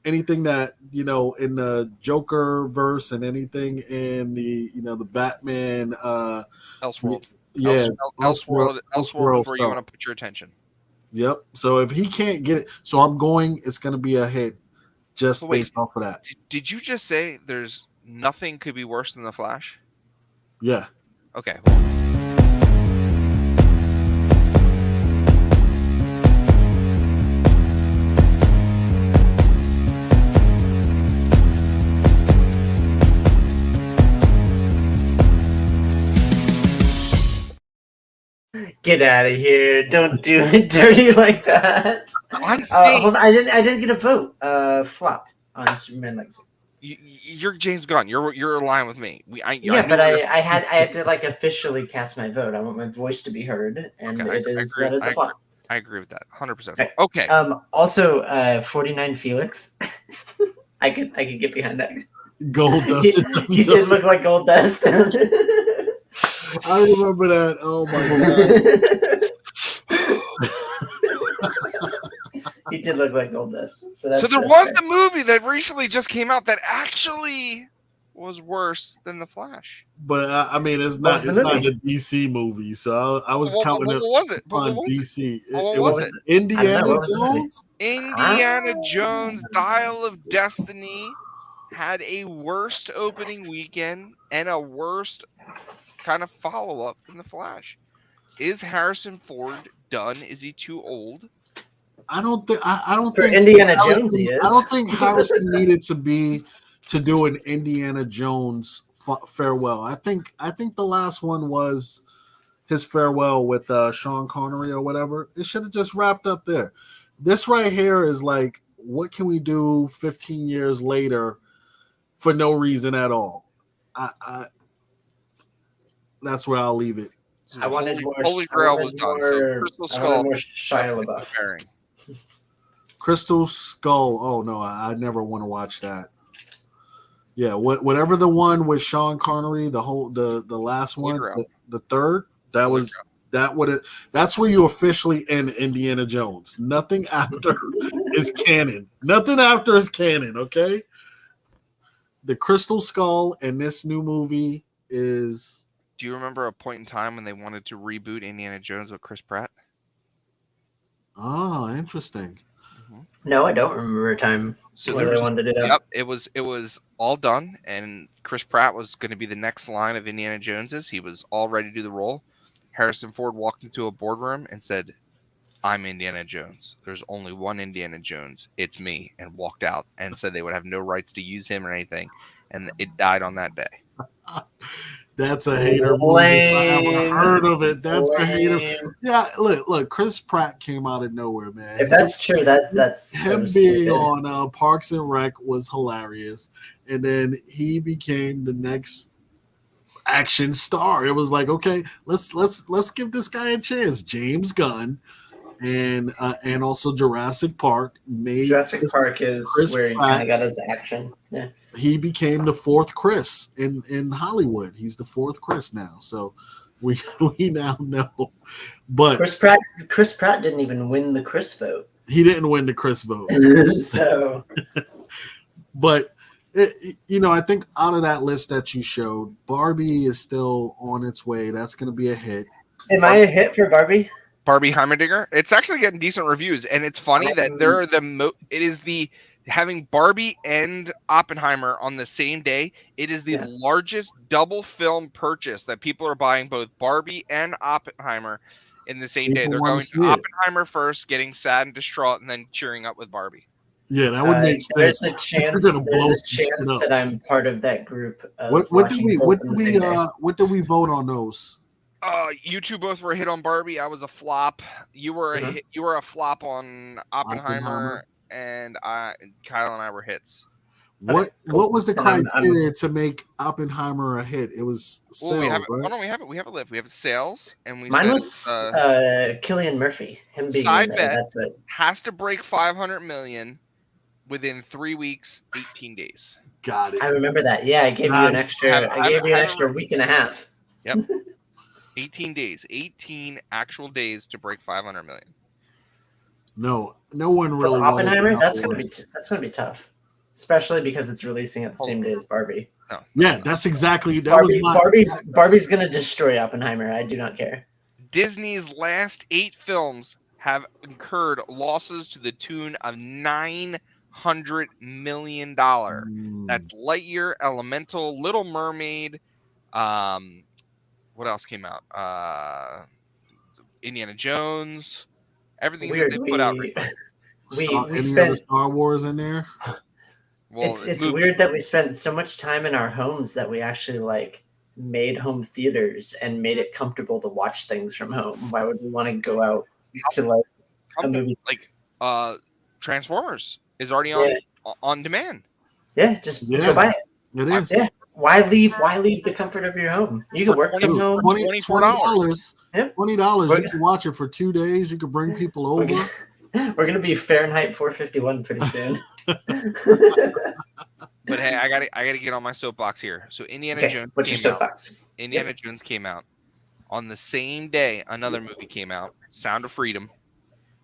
anything that, in the Joker verse and anything in the Batman Elseworld. Yeah, Elseworld is where you want to put your attention. Yep. So if he can't get it, it's going to be a hit just based off of that. Did you just say there's nothing could be worse than the Flash? Yeah. Okay. Get out of here! Don't do it dirty like that. Hold on, I didn't get a vote. Flop on Superman Legacy. You're James Gunn. You're aligned with me. I had to like officially cast my vote. I want my voice to be heard, and that is a flop. I agree with that 100%. Okay. Also, 49 Felix. I could get behind that. Gold Dust. He did look like Gold Dust. I remember that. Oh my god. He did look like Gold Dust. So there was a movie that recently just came out that actually was worse than The Flash. But it's not the DC movie, so I was counting it on DC. It was Indiana Jones. Indiana Jones, Dial of Destiny had a worst opening weekend and a worst kind of follow-up than The Flash. Is Harrison Ford done? Is he too old? I don't think Indiana Jones he is. I don't think Harrison needed to do an Indiana Jones farewell. I think the last one was his farewell with Sean Connery or whatever. It should have just wrapped up there. This right here is like, what can we do 15 years later for no reason at all? That's where I'll leave it. I wanted more. Holy Grail was done. So Crystal Skull. More Shia LaBeouf. Crystal Skull. Oh no, I never want to watch that. Yeah, whatever the one with Sean Connery, the last one, Woodrow. the third, that was that's where you officially end Indiana Jones. Nothing after is canon. Nothing after is canon, okay? The Crystal Skull and this new movie is. Do you remember a point in time when they wanted to reboot Indiana Jones with Chris Pratt? Oh, interesting. No, I don't remember a time where they wanted to do that. Yep, it was all done, and Chris Pratt was going to be the next line of Indiana Jones's. He was all ready to do the role. Harrison Ford walked into a boardroom and said, "I'm Indiana Jones. There's only one Indiana Jones. It's me," and walked out and said they would have no rights to use him or anything, and it died on that day. That's a hater movie. If I ever heard of it, that's a hater. Yeah, look. Chris Pratt came out of nowhere, man. If that's true, that's him so being stupid. on Parks and Rec was hilarious, and then he became the next action star. It was like, okay, let's give this guy a chance. James Gunn. And also Jurassic Park made Park is Chris where he Pratt, kind of got his action. Yeah, he became the fourth Chris in Hollywood. He's the fourth Chris now. So we now know. But Chris Pratt didn't even win the Chris vote. He didn't win the Chris vote. So, but I think out of that list that you showed, Barbie is still on its way. That's going to be a hit. Am I a hit for Barbie? Barbie Heimerdinger. It's actually getting decent reviews, and it's funny that having Barbie and Oppenheimer on the same day. It is the largest double film purchase that people are buying both Barbie and Oppenheimer in the same day. They're going to Oppenheimer first, getting sad and distraught, and then cheering up with Barbie. Yeah, that would make sense. There's a chance that I'm part of that group. What did we vote on those? You two both were a hit on Barbie. I was a flop. You were a hit. You were a flop on Oppenheimer, and Kyle and I were hits. What was the criteria to make Oppenheimer a hit? It was sales, right? Oh, no, we have it. We have a list. We have sales, and mine was Cillian Murphy. Him being side bet has to break 500 million within 3 weeks, 18 days. Got it. I remember that. Yeah, I gave you an extra week and a half. Yep. 18 days, 18 actual days to break 500 million. No one really. For Oppenheimer, that's gonna be tough, especially because it's releasing at the same day as Barbie. No, yeah, that's exactly Barbie's gonna destroy Oppenheimer. I do not care. Disney's last 8 films have incurred losses to the tune of $900 million. That's Lightyear, Elemental, Little Mermaid. What else came out? Indiana Jones. Everything that they put out. We spent Star Wars in there. Well, it's weird that we spent so much time in our homes that we actually made home theaters and made it comfortable to watch things from home. Why would we want to go out to a movie? Transformers is already on demand. Yeah, go buy it. It is. Yeah. Why leave the comfort of your home? You can work from home. $20. $20. You can watch it for 2 days. You can bring people over. We're gonna be Fahrenheit 451 pretty soon. But hey, I gotta get on my soapbox here. So Indiana Jones. What's your soapbox? Indiana Jones came out on the same day. Another movie came out, Sound of Freedom.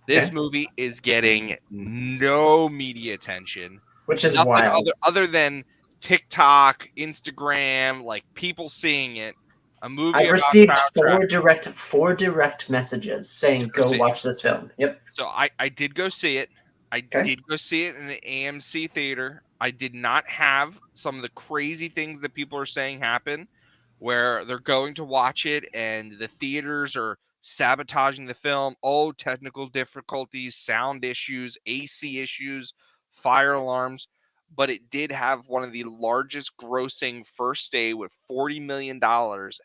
This movie is getting no media attention, which is wild. Other than TikTok, Instagram, people seeing it. A movie. I've received four direct messages saying, "Go watch this film." Yep. So I did go see it. I did go see it in the AMC theater. I did not have some of the crazy things that people are saying happen, where they're going to watch it and the theaters are sabotaging the film. Oh, technical difficulties, sound issues, AC issues, fire alarms. But it did have one of the largest grossing first day with $40 million,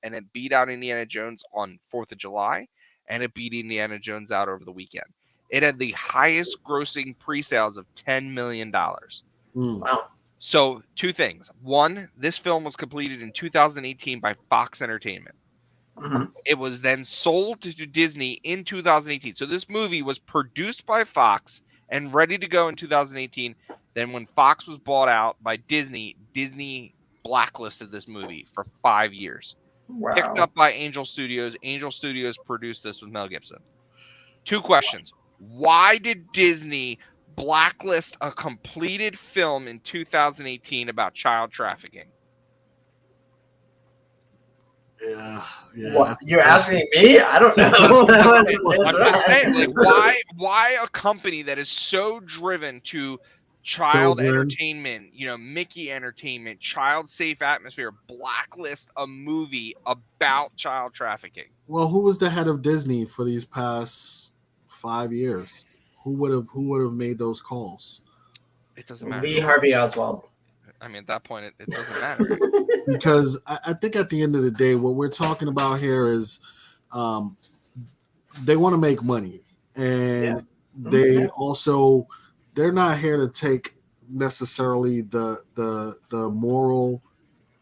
and it beat out Indiana Jones on 4th of July, and it beat Indiana Jones out over the weekend. It had the highest grossing pre-sales of $10 million. Wow. So 2 things. One, this film was completed in 2018 by Fox Entertainment. Mm-hmm. It was then sold to Disney in 2018. So this movie was produced by Fox and ready to go in 2018. Then when Fox was bought out by Disney, Disney blacklisted this movie for 5 years. Wow. Picked up by Angel Studios. Angel Studios produced this with Mel Gibson. 2 questions. Why did Disney blacklist a completed film in 2018 about child trafficking? Yeah. What? You're asking me? I don't know. I'm just saying, like, why a company that is so driven to child entertainment, Mickey Entertainment, child safe atmosphere, blacklist a movie about child trafficking? Well, who was the head of Disney for these past 5 years? Who would have made those calls? It doesn't matter. Lee Harvey Oswald. I mean, at that point, it doesn't matter. Because I think at the end of the day, what we're talking about here is they want to make money. And they're not here to take necessarily the moral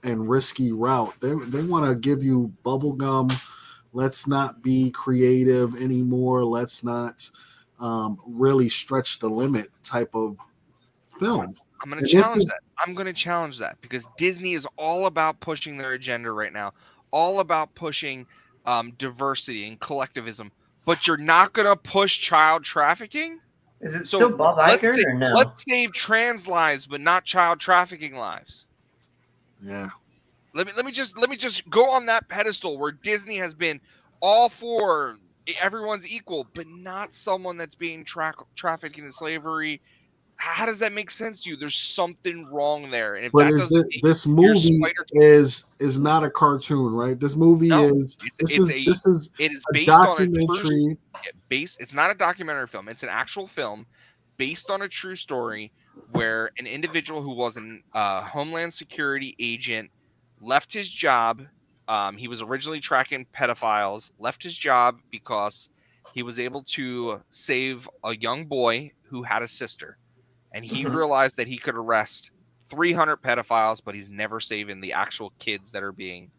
and risky route. They want to give you bubblegum. Let's not be creative anymore. Let's not really stretch the limit type of film. I'm going to challenge that because Disney is all about pushing their agenda right now, all about pushing diversity and collectivism. But you're not going to push child trafficking? Is it still Bob Iger or no? Let's save trans lives, but not child trafficking lives. Yeah. Let me just go on that pedestal where Disney has been all for everyone's equal, but not someone that's being trafficked into slavery. How does that make sense to you? There's something wrong there. And if this movie is not a cartoon, right? This movie is based documentary. It's not a documentary film. It's an actual film based on a true story where an individual who was a Homeland Security agent left his job. He was originally tracking pedophiles, left his job because he was able to save a young boy who had a sister. And he realized that he could arrest 300 pedophiles, but he's never saving the actual kids that are being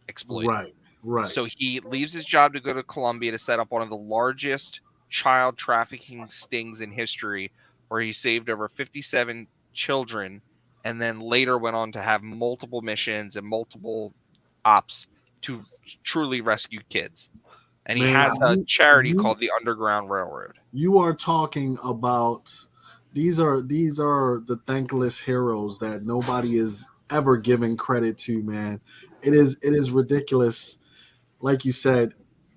exploited. Right. So he leaves his job to go to Colombia to set up one of the largest child trafficking stings in history, where he saved over 57 children, and then later went on to have multiple missions and multiple ops to truly rescue kids. And he has a charity called the Underground Railroad. You are talking about... These are the thankless heroes that nobody is ever giving credit to, man. It is ridiculous, like you said,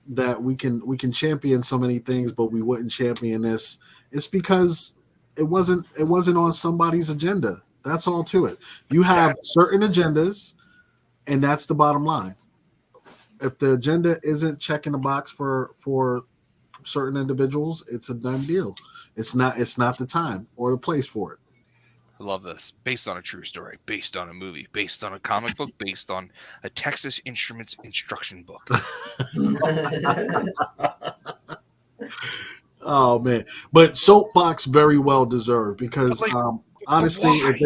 that we can champion so many things, but we wouldn't champion this. It's because it wasn't on somebody's agenda. That's all to it. You have certain agendas, and that's the bottom line. If the agenda isn't checking the box for certain individuals, it's a done deal. It's not the time or the place for it. I love this. Based on a true story, based on a movie, based on a comic book, based on a Texas Instruments instruction book. Oh man, but Soapbox very well deserved because honestly, if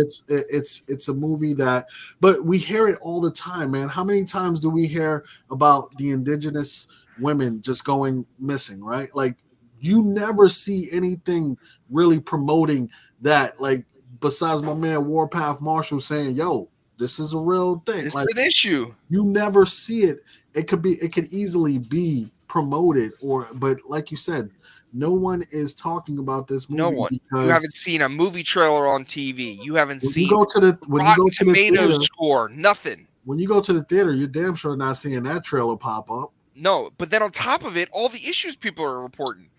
it's a movie that, but we hear it all the time, man. How many times do we hear about the indigenous women just going missing, right? Like, you never see anything really promoting that, like, besides my man Warpath Marshall saying, yo, this is a real thing. It's like, an issue. You never see it. It could easily be promoted, but like you said, no one is talking about this movie. No one. Because you haven't seen a movie trailer on TV. You haven't seen Rotten Tomatoes score. Nothing. When you go to the theater, you're damn sure not seeing that trailer pop up. No, but then on top of it, all the issues people are reporting.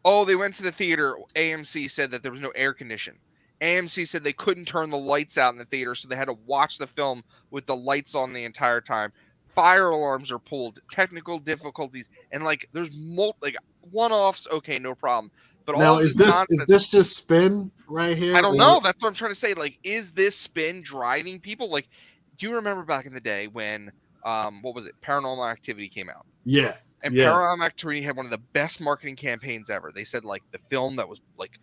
Oh, they went to the theater. AMC said that there was no air condition. AMC said they couldn't turn the lights out in the theater, so they had to watch the film with the lights on the entire time. Fire alarms are pulled, technical difficulties, and like there's one-offs. Okay, no problem. But now is this just spin right here? I don't know. That's what I'm trying to say. Like, is this spin driving people? Like, do you remember back in the day when what was it? Paranormal Activity came out. Yeah. And Paranormal Activity had one of the best marketing campaigns ever. They said like the film that was like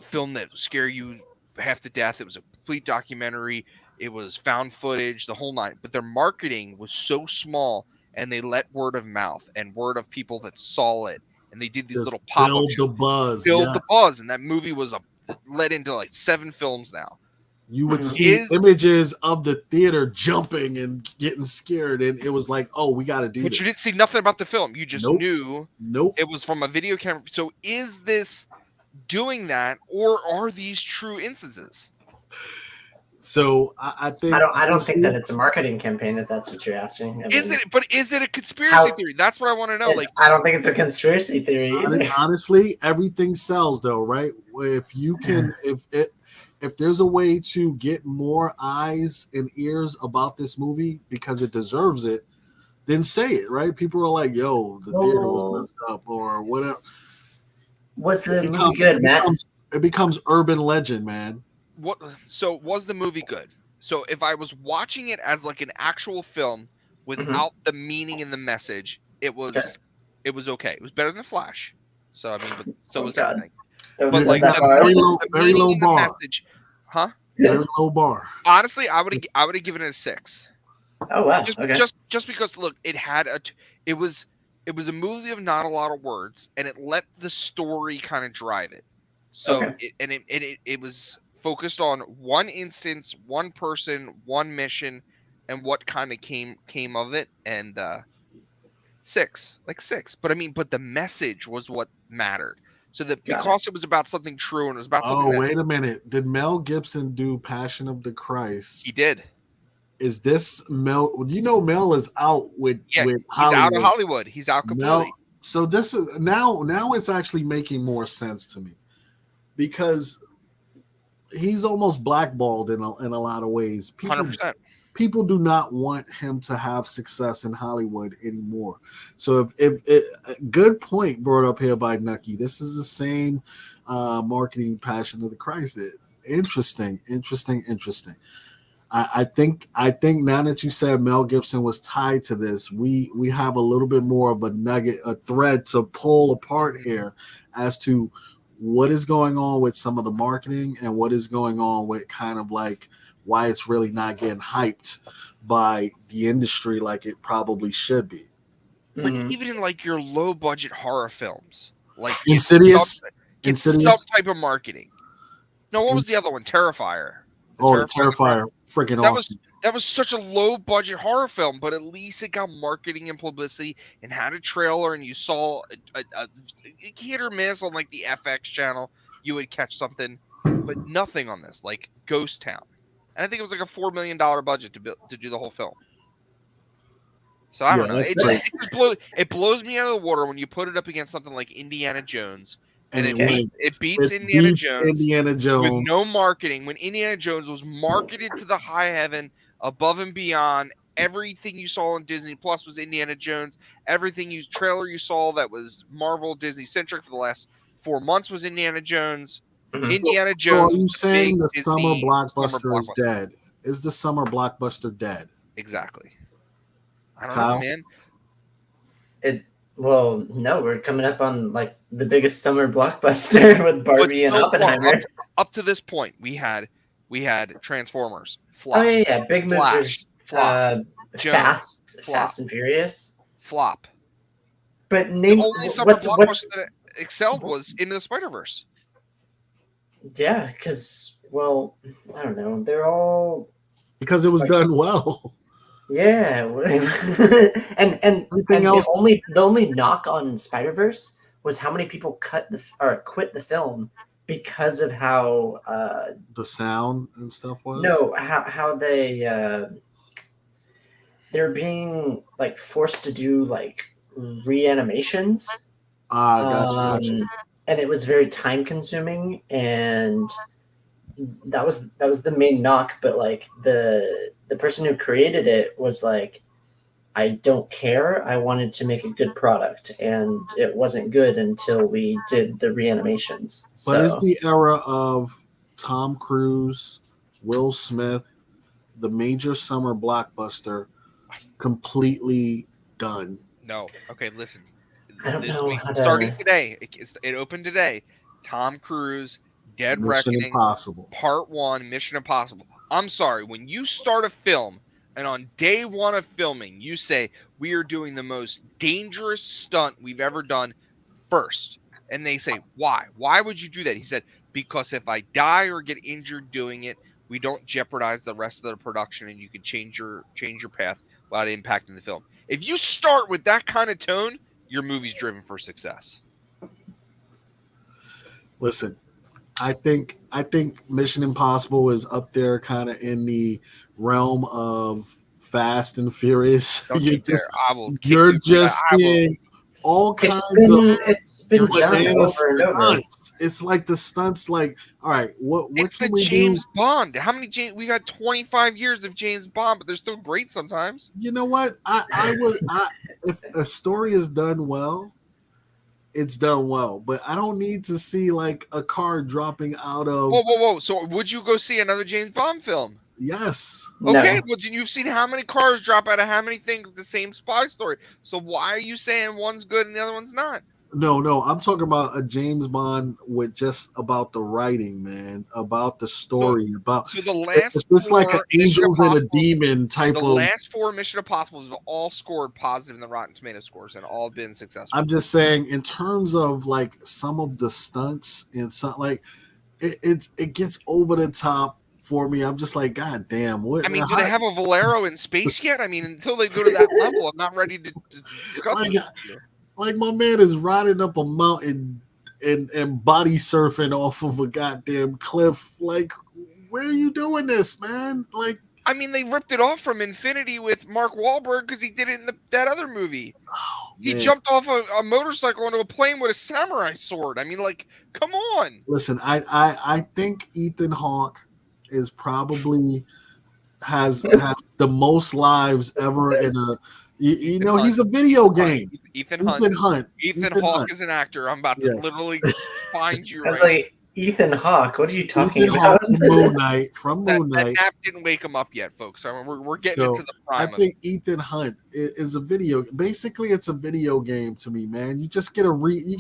film that would scare you half to death. It was a complete documentary. It was found footage, the whole nine. But their marketing was so small, and they let word of mouth and word of people that saw it, and they did these little pop-up build the buzz, the buzz. And that movie was led into like 7 films now. You would see Is- images of the theater jumping and getting scared, and it was like, oh, we got to do But this. you didn't see nothing about the film. You just Nope. knew Nope. it was from a video camera. So is this doing that, or are these true instances? So I think I don't think that it's a marketing campaign. If that's what you're asking, Is it a conspiracy theory? That's what I want to know. Like, I don't think it's a conspiracy theory either. honestly, everything sells though, right? If you can, if there's a way to get more eyes and ears about this movie because it deserves it, then say it, right? People are like, "Yo, the theater was messed up," or whatever. Was the movie good, Matt? It becomes urban legend, man. So was the movie good? So if I was watching it as like an actual film without the meaning and the message, it was okay. It was better than The Flash. So I mean, but so was everything. But like very low bar. Message, huh? Very low bar. Honestly, I would have given it a 6. Oh wow! Just because look, it had it was a movie of not a lot of words, and it let the story kind of drive it. So it was focused on one instance, one person, one mission, and what kind of came of it. And 6. But I mean, but the message was what mattered. So that because it was about something true and it was about something. Oh, wait a minute! Did Mel Gibson do Passion of the Christ? He did. Is this Mel? You know, Mel is out with Hollywood. He's out of Hollywood. He's out completely. So this is now it's actually making more sense to me because he's almost blackballed in a lot of ways. 100%. People do not want him to have success in Hollywood anymore. So if good point brought up here by Nucky. This is the same marketing Passion of the Christ. Interesting. I think now that you said Mel Gibson was tied to this, we have a little bit more of a thread to pull apart here as to what is going on with some of the marketing and what is going on with kind of like why it's really not getting hyped by the industry like it probably should be. But even in like your low budget horror films, like Insidious, it's some type of marketing. No, what was the other one? Terrifier. The Terrifier, freaking awesome. That was such a low budget horror film, but at least it got marketing and publicity and had a trailer, and you saw a hit or miss on like the FX channel. You would catch something, but nothing on this, like Ghost Town. And I think it was like a $4 million budget to do the whole film. So I don't know. It blows me out of the water when you put it up against something like Indiana Jones. And it beats Indiana Jones with no marketing. When Indiana Jones was marketed to the high heaven, above and beyond, everything you saw on Disney Plus was Indiana Jones. Everything trailer you saw that was Marvel Disney centric for the last 4 months was Indiana Jones. Indiana Jones. So are you saying the summer blockbuster is dead? Is the summer blockbuster dead? Exactly. I don't know, man. Well, no, we're coming up on like the biggest summer blockbuster with Barbie and Oppenheimer. Up to this point, we had Transformers, flop. Oh yeah, big moves. Flop. Fast and Furious, flop. But name the only summer blockbuster that excelled was Into the Spider-Verse. Yeah, because I don't know, they're all because it was done well. Yeah, and the only knock on Spider-Verse was how many people quit the film because of how the sound and stuff was. No, how they're being like forced to do like reanimations. Gotcha. And it was very time consuming, and that was the main knock. But like the person who created it was like, I don't care. I wanted to make a good product, and it wasn't good until we did the reanimations. But is the era of Tom Cruise, Will Smith, the major summer blockbuster, completely done? No. Okay, listen. I don't know. Starting today, it opened today. Tom Cruise, Dead Mission Reckoning, Impossible. Part 1, Mission Impossible. I'm sorry, when you start a film and on day 1 of filming, you say, we are doing the most dangerous stunt we've ever done first. And they say, why? Why would you do that? He said, because if I die or get injured doing it, we don't jeopardize the rest of the production, and you can change your path without impacting the film. If you start with that kind of tone, your movie's driven for success. Listen, I think Mission Impossible is up there, kind of in the realm of Fast and Furious. You're just seeing all kinds of. It's been done over and over. It's like the stunts. Like, all right, what it's can the we James do? Bond. How many we got 25 years of James Bond, but they're still great sometimes. You know what? If a story is done well, it's done well. But I don't need to see like a car dropping out of. Whoa! So would you go see another James Bond film? Yes. Okay, well, you've seen how many cars drop out of how many things, the same spy story. So why are you saying one's good and the other one's not? No, I'm talking about a James Bond with just about the writing, man, about the story, So the last it's like an Angels and a Demon type of. The last 4 Mission Impossibles have all scored positive in the Rotten Tomato scores and all been successful. I'm just saying, in terms of like some of the stunts and some like it gets over the top. For me, I'm just like, God damn! What? I mean, do they have a Valero in space yet? I mean, until they go to that level, I'm not ready to discuss this. Like my man is riding up a mountain and body surfing off of a goddamn cliff. Like, where are you doing this, man? Like, I mean, they ripped it off from Infinity with Mark Wahlberg because he did it in that other movie. Oh, he jumped off a motorcycle onto a plane with a samurai sword. I mean, like, come on. Listen, I think Ethan Hawke is probably has the most lives ever in a. You know, he's a video game. Ethan Hunt. Ethan Hawke is an actor. I'm about to literally find you. I was like, Ethan Hawke. What are you talking about? From Moon Knight. That nap didn't wake him up yet, folks. I mean, we're getting into the prime. I think Ethan Hunt is a video. Basically, it's a video game to me, man. You just get you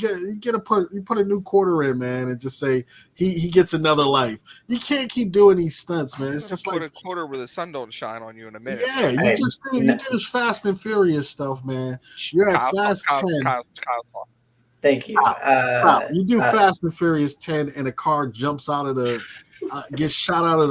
put a new quarter in, man, and just say he gets another life. You can't keep doing these stunts, man. It's just like a quarter where the sun don't shine on you in a minute. Yeah, you do this Fast and Furious stuff, man. You're at Fast 10. Thank you. You do Fast and Furious 10 and a car jumps out of the gets shot out of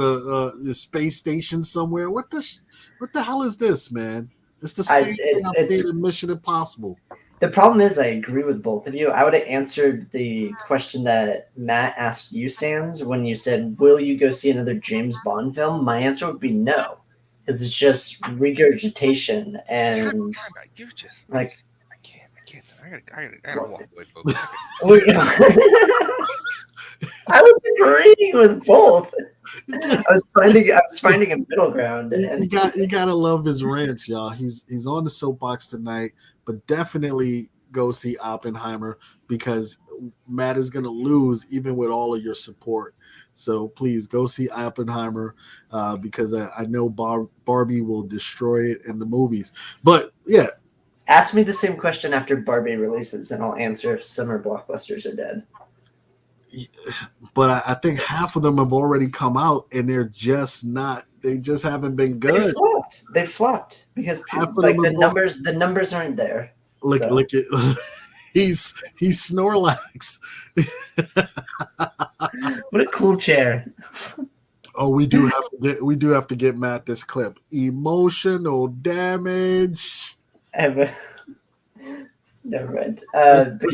the space station somewhere. What the hell is this, man? It's the same thing I did in Mission Impossible. The problem is I agree with both of you. I would have answered the question that Matt asked you, Sans, when you said, will you go see another James Bond film? My answer would be no. Because it's just regurgitation and you're just like I gotta walk away, folks. I was agreeing with both. I was finding a middle ground. You gotta love his rants, y'all. He's on the soapbox tonight, but definitely go see Oppenheimer because Matt is gonna lose even with all of your support. So please go see Oppenheimer because I know Barbie will destroy it in the movies. But yeah. Ask me the same question after Barbie releases, and I'll answer if summer blockbusters are dead. But I think half of them have already come out, and they're just not. They just haven't been good. They flopped because the numbers aren't there. Look at he's Snorlax. What a cool chair. Oh, we do have to get Matt this clip. Emotional damage. Never mind. Nucky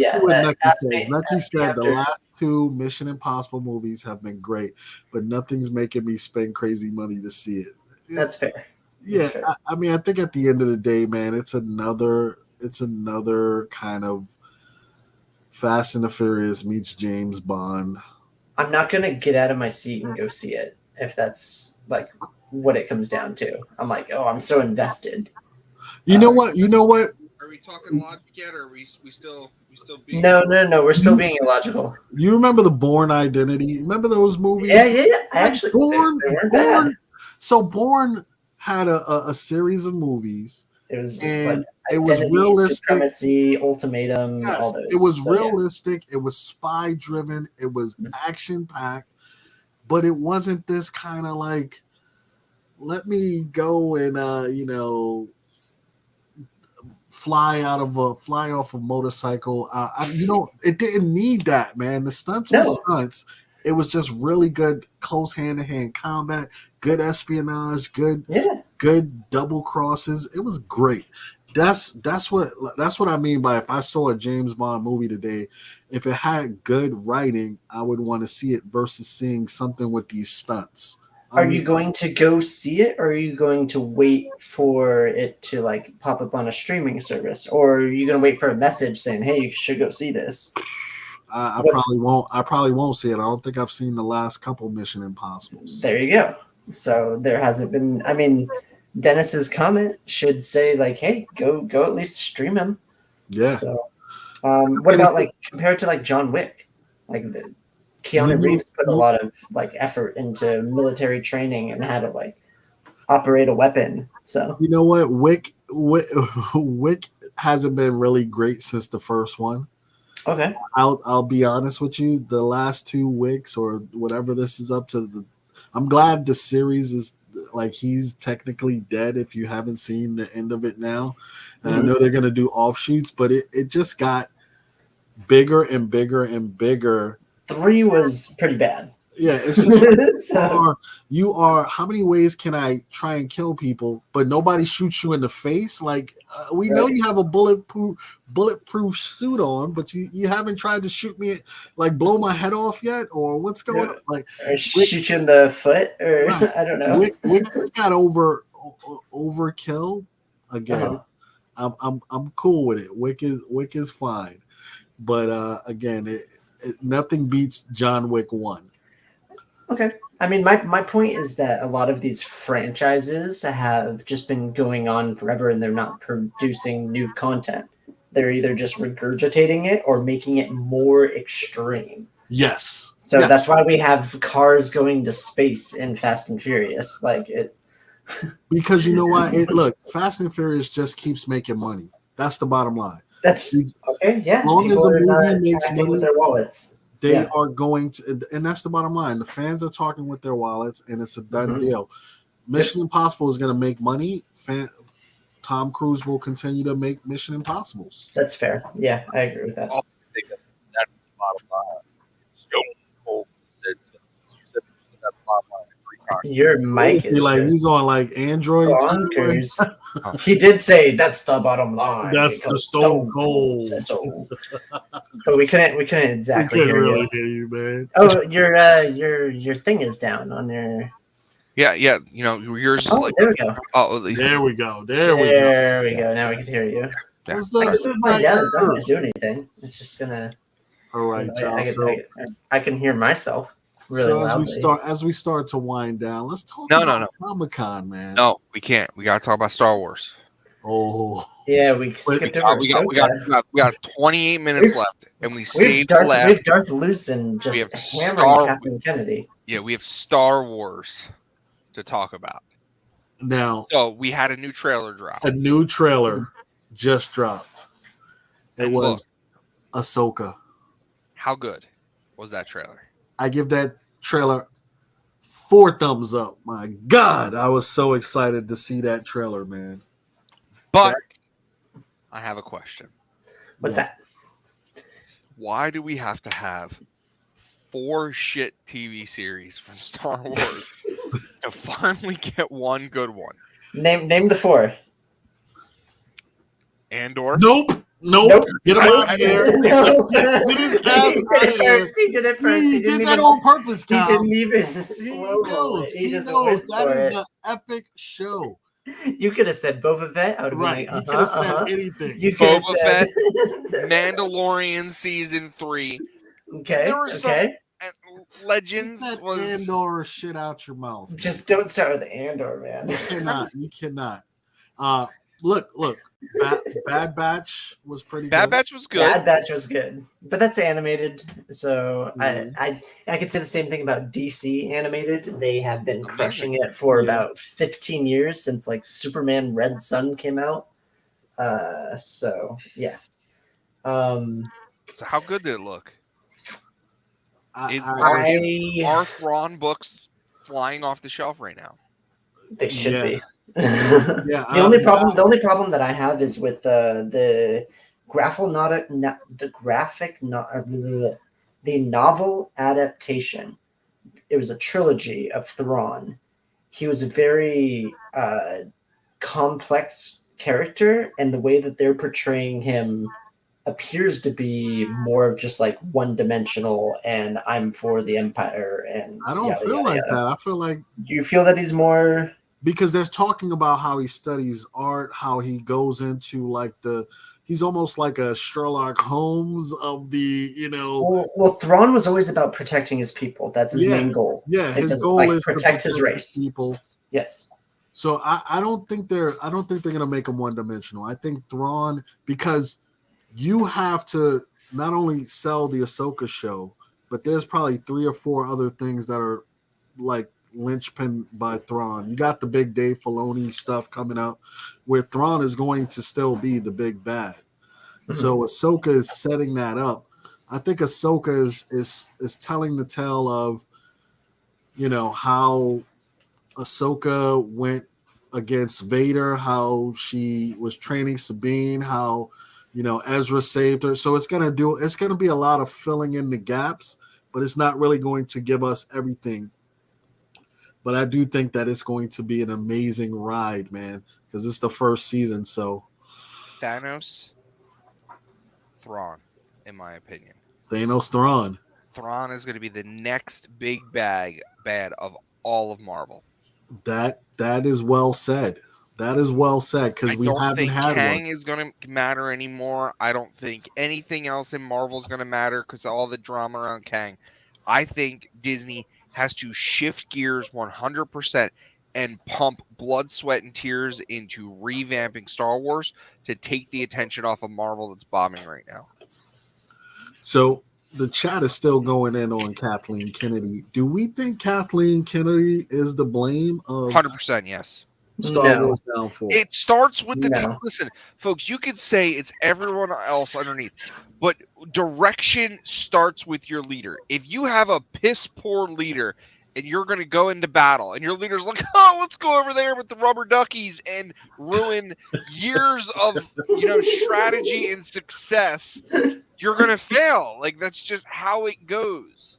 said the last 2 Mission Impossible movies have been great, but nothing's making me spend crazy money to see it. That's fair. Yeah, fair. I mean, I think at the end of the day, man, it's another kind of Fast and the Furious meets James Bond. I'm not gonna get out of my seat and go see it if that's like what it comes down to. I'm like, oh, I'm so invested. You know what? Are we talking logic yet, or are we still being? No. We're still being illogical. You remember the Bourne Identity? Remember those movies? Yeah. I actually Bourne. So Bourne had a series of movies. It was it was realistic. Supremacy, Ultimatum. Yes, all those. It was realistic. Yeah. It was spy driven. It was action packed, but it wasn't this kind of like, let me go and fly off a motorcycle. It didn't need that, man. The stunts were stunts, it was just really good, close hand-to-hand combat, good espionage, good double crosses. It was great. That's what I mean by if I saw a James Bond movie today, if it had good writing, I would want to see it versus seeing something with these stunts. Are you going to go see it, or are you going to wait for it to like pop up on a streaming service, or are you going to wait for a message saying, "Hey, you should go see this"? I probably won't see it. I don't think I've seen the last couple Mission Impossibles. There you go. So there hasn't been. I mean, Dennis's comment should say like, "Hey, go at least stream him." Yeah. So, what about like compared to like John Wick, like Keanu Reeves put a lot of like effort into military training and how to like operate a weapon. So you know what, Wick hasn't been really great since the first one. Okay, I'll be honest with you. The last two Wicks or whatever this is up to, I'm glad the series is like he's technically dead. If you haven't seen the end of it now, and I know they're gonna do offshoots, but it just got bigger and bigger and bigger. 3 was pretty bad. Yeah, it's just you are. How many ways can I try and kill people, but nobody shoots you in the face? Like we know you have a bulletproof suit on, but you haven't tried to shoot me, like blow my head off yet, or what's going on? Like or shoot you in the foot, or right. I don't know. Wick just got overkill again. I'm cool with it. Wick is fine, but again, nothing beats John Wick 1. Okay. I mean, my point is that a lot of these franchises have just been going on forever and they're not producing new content. They're either just regurgitating it or making it more extreme. Yes. So that's why we have cars going to space in Fast and Furious. Like it. Because you know why? Look, Fast and Furious just keeps making money. That's the bottom line. That's okay. Yeah. As long as the movie makes money with their wallets. They are going to, and that's the bottom line. The fans are talking with their wallets, and it's a done deal. Mission Impossible is going to make money. Tom Cruise will continue to make Mission Impossibles. That's fair. Yeah, I agree with that. I think that's the bottom line. Stone Cold said that's the bottom line. Your mic is like he's on like Android. He did say that's the bottom line. That's the Stone Cold. But we couldn't exactly hear really hear you, man. Oh, your thing is down on your. Yeah. You know, yours is like. There we go. Oh, there we go. There we go. Now we can hear you. Yeah. It's not gonna do anything. It's just gonna. All right, I can hear myself. Really so loudly. as we start to wind down, let's talk about Comic-Con, man. No, we can't. We gotta talk about Star Wars. Oh yeah, we skipped over. We got 28 minutes left, and we saved the last. We have Darth Lucen just hammering Captain Kennedy. Yeah, we have Star Wars to talk about. Now, so we had a new trailer drop. A new trailer just dropped. It was Ahsoka. How good was that trailer? I give that trailer 4 thumbs up. My God, I was so excited to see that trailer, man. But I have a question. What's that? Why do we have to have 4 shit TV series from Star Wars to finally get one good one? Name the 4. Andor. Nope. Get him out of here. He did it first. He did that on purpose, Kyle. He didn't even He knows. That is an epic show. You could have said Boba Fett. I would have been like, you could have said anything. You could have said Mandalorian season 3. Okay. There were some Legends Get that was Andor shit out your mouth. Just don't start with Andor, man. You cannot. Look. Bad Batch was pretty good. Bad Batch was good. Bad Batch was good. But that's animated. So I could say the same thing about DC animated. They have been crushing it for about 15 years since like Superman Red Sun came out. So yeah. So how good did it look? Are Thrawn books flying off the shelf right now? They should be. The only problem that I have is with the graphic the novel adaptation, it was a trilogy of Thrawn. He was a very complex character, and the way that they're portraying him appears to be more of just like one-dimensional, and I'm for the Empire, and I don't yada, feel yada, like yada. that. I feel like Do you feel that he's more? because they're talking about how he studies art, how he goes into like he's almost like a Sherlock Holmes of the, Well, Thrawn was always about protecting his people. That's his Yeah, main goal. yeah, Like, his does- goal like, is to protect his his race. people. Yes. So I don't think they're gonna make him one dimensional. I think Thrawn, because you have to not only sell the Ahsoka show, but there's probably 3 or 4 other things that are like linchpin by Thrawn. You got the big Dave Filoni stuff coming up, where Thrawn is going to still be the big bad. Mm-hmm. So Ahsoka is setting that up. I think Ahsoka is telling the tale of, how Ahsoka went against Vader, how she was training Sabine, how Ezra saved her. So it's gonna be a lot of filling in the gaps, but it's not really going to give us everything. But I do think that it's going to be an amazing ride, man, because it's the first season. So Thanos, Thrawn, in my opinion. Thanos Thrawn. Thrawn is going to be the next big bad of all of Marvel. That is well said. That is well said, because we haven't had Kang one. is going to matter anymore. I don't think anything else in Marvel is going to matter because of all the drama around Kang. I think Disney has to shift gears 100% and pump blood, sweat, and tears into revamping Star Wars to take the attention off of Marvel that's bombing right now. So the chat is still going in on Kathleen Kennedy. Do we think Kathleen Kennedy is the blame of 100% yes. Star Wars downfall? It starts with the No. listen, folks. You could say it's everyone else underneath, but direction starts with your leader. If you have a piss poor leader and you're going to go into battle, and your leader's like, "Oh, let's go over there with the rubber duckies and ruin years of strategy and success," you're going to fail. Like that's just how it goes.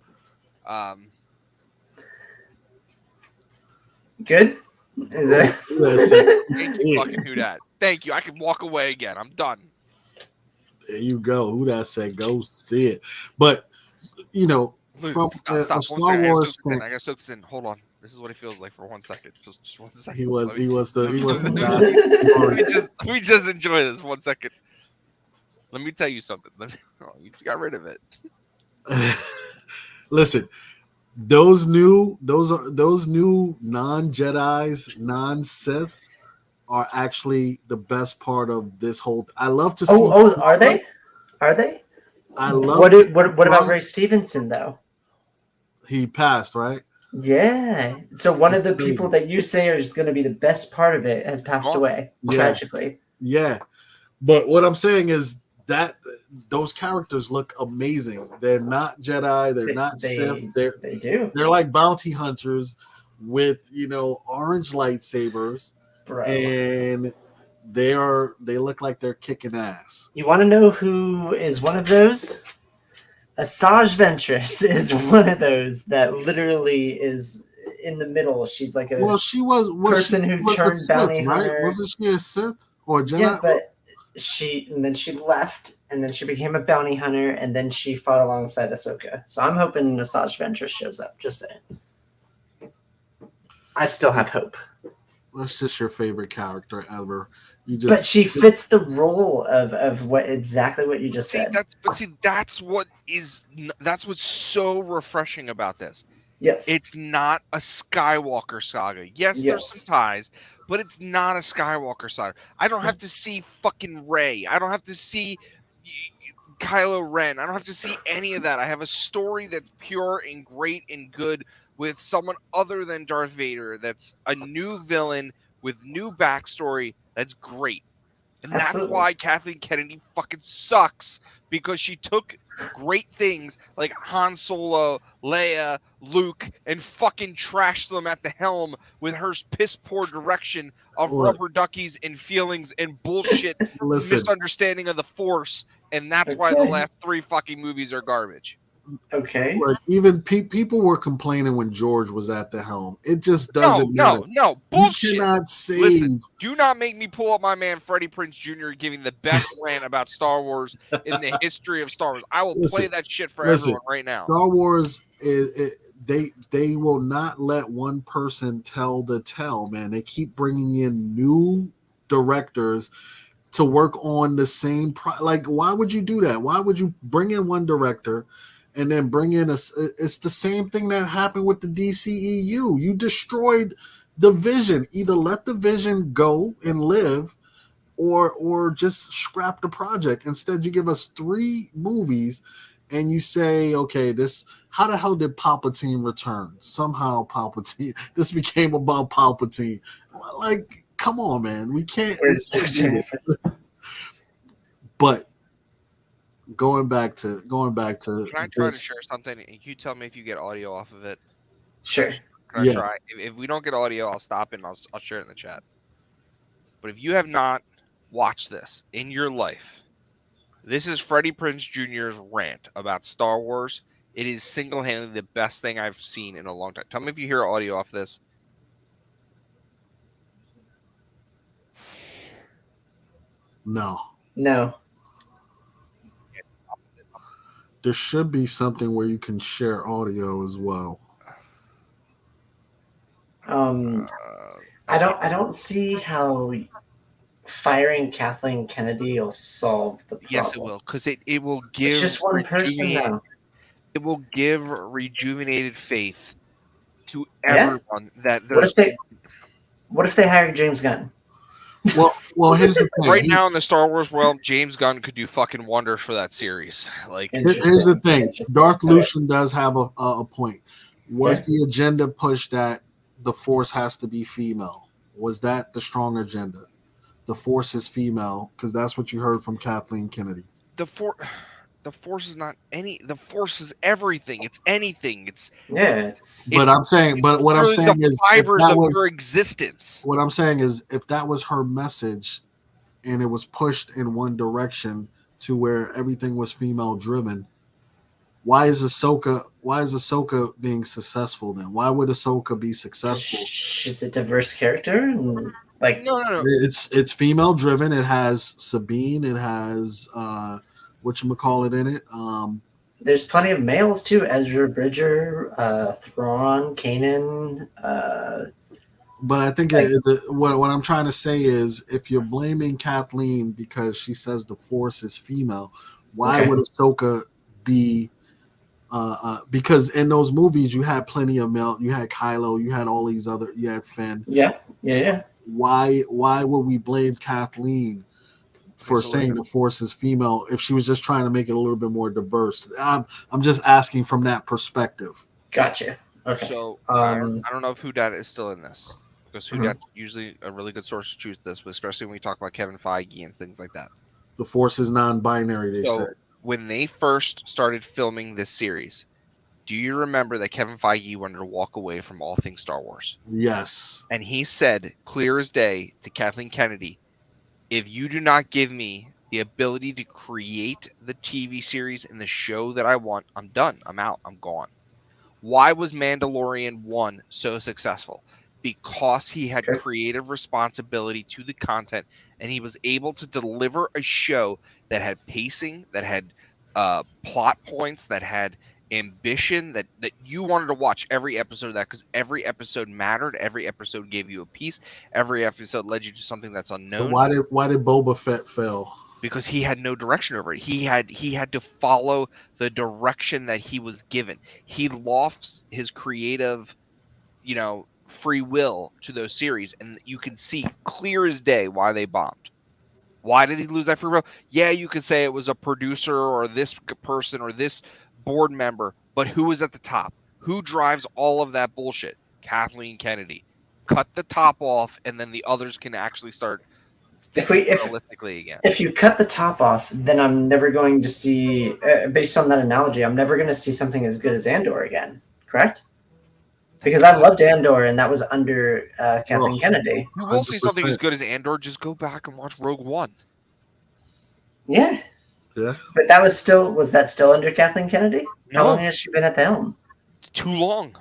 Good. Is that... Thank you, fucking who dat. Thank you. I can walk away again. I'm done. There you go. Who that said go see it? But from Stop. Star Wars, I got soaked in. Hold on. This is what it feels like for 1 second. Just 1 second. he was the best. We just enjoy this 1 second. Let me tell you something. You got rid of it. Listen, those new non-Jedis, non-Siths are actually the best part of this whole. I love to see. Oh, are they? Are they? I love. What about Ray Stevenson though? He passed, right? Yeah. So one of the people that you say is going to be the best part of it has passed away tragically. Yeah, but what I'm saying is that those characters look amazing. They're not Jedi. They're not Sith. They're like bounty hunters with orange lightsabers, Bro. and they look like they're kicking ass. You want to know who is one of those? Asajj Ventress is one of those that literally is in the middle. She's like a she was person who turned bounty hunter. Right? Wasn't she a Sith or Jedi? Yeah, but she left, and then she became a bounty hunter, and then she fought alongside Ahsoka. So I'm hoping Asajj Ventress shows up. Just saying. I still have hope. That's just your favorite character ever. But she fits the role of exactly what you just said. That's what's so refreshing about this. Yes. It's not a Skywalker saga. Yes, there's some ties, but it's not a Skywalker saga. I don't have to see fucking Rey. I don't have to see Kylo Ren. I don't have to see any of that. I have a story that's pure and great and good with someone other than Darth Vader. That's a new villain with new backstory. That's great. And that's why Kathleen Kennedy fucking sucks, because she took great things like Han Solo, Leia, Luke, and fucking trashed them at the helm with her piss poor direction of rubber duckies and feelings and bullshit misunderstanding of the Force. And that's why the last 3 fucking movies are garbage. Okay. Like even people were complaining when George was at the helm. It just doesn't matter. No, bullshit. You cannot save. Listen, do not make me pull up my man Freddie Prinze Jr. giving the best rant about Star Wars in the history of Star Wars. I will play that shit for everyone right now. Star Wars they will not let one person tell the tale, man. They keep bringing in new directors to work on the same like why would you do that? Why would you bring in one director and then bring in it's the same thing that happened with the DCEU. You destroyed the vision. Either let the vision go and live or just scrap the project. Instead, you give us 3 movies and you say, okay, how the hell did Palpatine return? Somehow Palpatine, this became about Palpatine. Like, come on, man. We can't do it. But going back to Can I try to share something and you tell me if you get audio off of it? Sure. Can I try? If we don't get audio, I'll stop it and I'll share it in the chat. But if you have not watched this in your life, this is Freddie Prinze Jr.'s rant about Star Wars. It is single-handedly the best thing I've seen in a long time. Tell me if you hear audio off this. No. There should be something where you can share audio as well. I don't see how firing Kathleen Kennedy will solve the problem. Yes, it will, because it will give. It's just one person now. It will give rejuvenated faith to everyone that there's. What if they hire James Gunn? Well, here's the thing. Right now in the Star Wars world, James Gunn could do fucking wonders for that series. Like, here's the thing. Darth Lucian does have a point. Was the agenda pushed that the Force has to be female? Was that the strong agenda? The Force is female because that's what you heard from Kathleen Kennedy. The Force is not any. The Force is everything. It's anything. But I'm saying is fibers of her existence. What I'm saying is, if that was her message, and it was pushed in one direction to where everything was female driven, why is Ahsoka being successful then? Why would Ahsoka be successful? She's a diverse character, and no. It's female driven. It has Sabine. It has whatchamacallit in it. There's plenty of males too. Ezra Bridger, Thrawn, Kanan. But I think what I'm trying to say is, if you're blaming Kathleen because she says the Force is female, why would Ahsoka be? Because in those movies you had plenty of male. You had Kylo. You had all these other. You had Finn. Yeah. Why would we blame Kathleen for saying the Force is female if she was just trying to make it a little bit more diverse? I'm just asking from that perspective. Gotcha. Okay. So I don't know if Whodot is still in this, because Whodot's usually a really good source to choose this, especially when we talk about Kevin Feige and things like that. The Force is non-binary, they said. When they first started filming this series, do you remember that Kevin Feige wanted to walk away from all things Star Wars? Yes. And he said, clear as day, to Kathleen Kennedy, if you do not give me the ability to create the TV series and the show that I want, I'm done. I'm out. I'm gone. Why was Mandalorian 1 so successful? Because he had creative responsibility to the content, and he was able to deliver a show that had pacing, that had plot points, that had ambition, that you wanted to watch every episode of that, because every episode mattered. Every episode gave you a piece. Every episode led you to something that's unknown. So why did Boba Fett fail? Because he had no direction over it. He had to follow the direction that he was given. He lost his creative, free will to those series, and you can see clear as day why they bombed. Why did he lose that free will? Yeah, you could say it was a producer or this person or this board member, but who was at the top? Who drives all of that bullshit? Kathleen Kennedy. Cut the top off, and then the others can actually start realistically again. If you cut the top off, then I'm never going to see, based on that analogy, I'm never going to see something as good as Andor again, correct? Because I loved Andor, and that was under Kathleen Kennedy. You will see something as good as Andor. Just go back and watch Rogue One. Yeah. Yeah. But was that still under Kathleen Kennedy? How long has she been at the helm? Too long.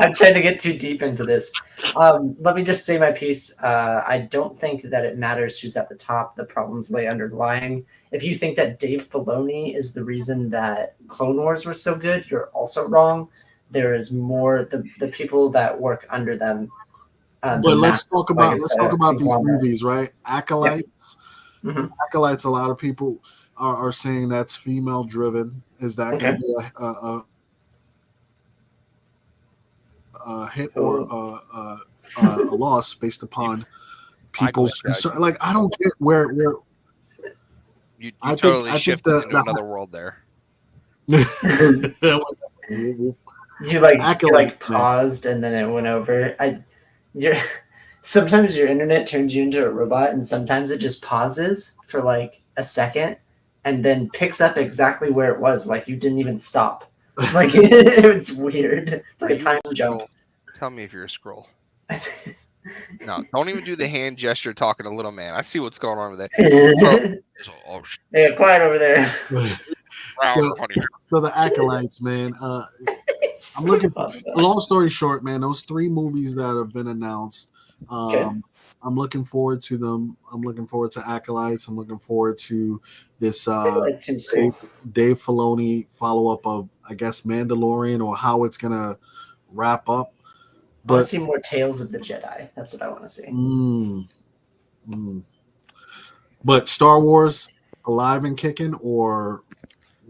I'm trying to get too deep into this. Let me just say my piece. I don't think that it matters who's at the top. The problems lay underlying. If you think that Dave Filoni is the reason that Clone Wars was so good, you're also wrong. There is more the people that work under them. But let's talk about these movies, right? Acolytes. Yep. Mm-hmm. Acolytes. A lot of people are saying that's female driven. Is that going to be a hit or a loss based upon people's concern? Like, I don't get where you totally shifted into another world there. You paused and then it went over. Sometimes your internet turns you into a robot, and sometimes it just pauses for like a second and then picks up exactly where it was, like you didn't even stop. Like it's weird. It's like a time jump. Tell me if you're a scroll. No, don't even do the hand gesture talking to little man. I see what's going on over there. Yeah, quiet over there. So the Acolytes, man. I'm looking for. Long story short, man, those 3 movies that have been announced. I'm looking forward to them. I'm looking forward to Acolytes. I'm looking forward to this Dave Filoni follow-up of, I guess, Mandalorian, or how it's gonna wrap up. I want to see more Tales of the Jedi. That's what I want to see. But Star Wars, alive and kicking, or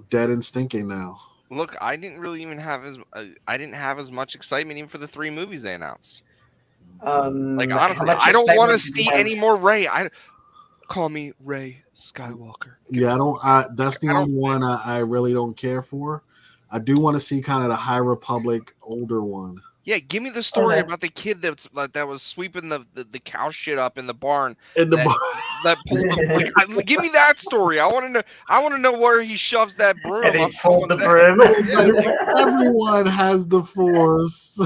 dead and stinking now? Look, I didn't really even have as much excitement even for the 3 movies they announced. Like, honestly, I don't want to see any more Rey. Call me Rey Skywalker. Yeah, that's the only one I really don't care for. I do want to see kind of the High Republic older one. Yeah, give me the story about the kid that was sweeping the cow shit up in the barn. Give me that story. I want to know where he shoves that broom. And he pulled the broom. Everyone has the Force.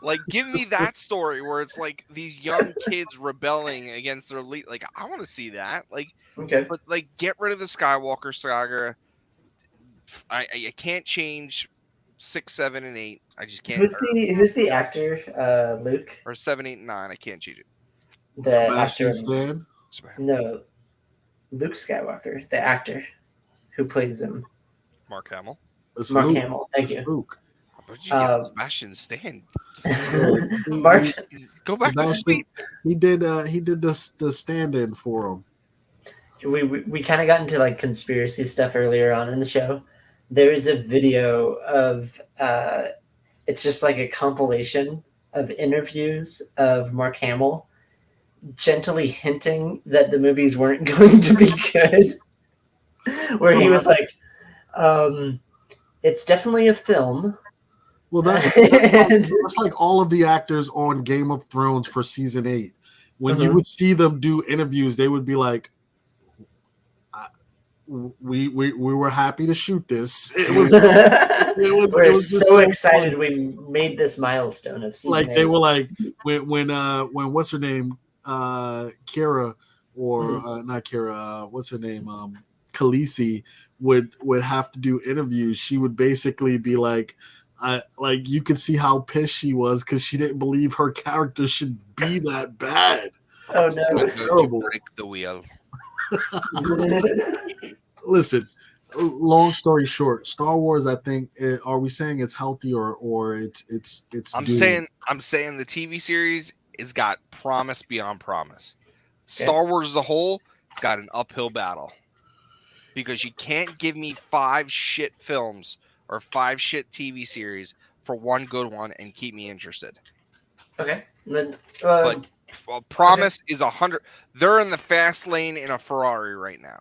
Like, give me that story where it's like these young kids rebelling against their lead. Like, I want to see that. Like, okay, but like, get rid of the Skywalker saga. I can't change 6, 7, and 8. I just can't. Who's the actor? Luke, or 7, 8, and 9. I can't change it. Sebastian Stan? No, Luke Skywalker, the actor who plays him. Mark Hamill. Mark Hamill. Thank you. Luke. Sebastian Stan. Mark, go back to sleep. He did the stand-in for him. We kind of got into like conspiracy stuff earlier on in the show. There is a video of it's just like a compilation of interviews of Mark Hamill gently hinting that the movies weren't going to be good, where he was like, it's definitely a film. Well, that's like all of the actors on Game of Thrones for season 8. When you would see them do interviews, they would be like, we were happy to shoot this. We're so excited we made this milestone of season 8. They were like, when what's her name, Kira, or not Kira, what's her name, Khaleesi would have to do interviews. She would basically be like, you could see how pissed she was because she didn't believe her character should be that bad. Oh no! It was terrible. Break the wheel. Listen, long story short, Star Wars, I think, are we saying it's healthy or it's I'm saying the TV series has got promise beyond promise. Okay. Star Wars as a whole got an uphill battle because you can't give me 5 shit films or 5 shit TV series for one good one and keep me interested. Okay. Then, but promise is 100. They're in the fast lane in a Ferrari right now.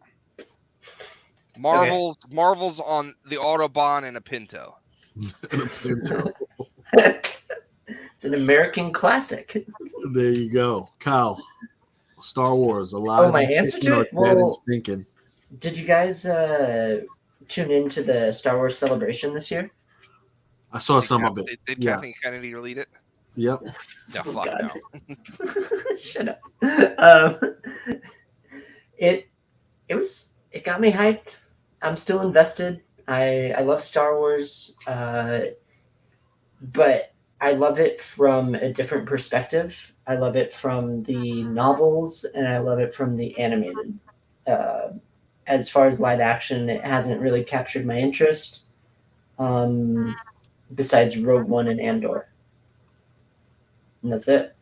Marvel's on the Autobahn in a Pinto. It's an American classic. There you go. Kyle, Star Wars, alive. Oh, my answer to it? Well, thinking. Did you guys tune into the Star Wars celebration this year? I saw some of it. Did Kathleen Kennedy lead it? Yep. Yeah, Oh, fuck God. no. Shut up. It got me hyped. I'm still invested. I love Star Wars, but I love it from a different perspective. I love it from the novels, and I love it from the animated. Uh, as far as live action, it hasn't really captured my interest. Besides Rogue One and Andor, and that's it.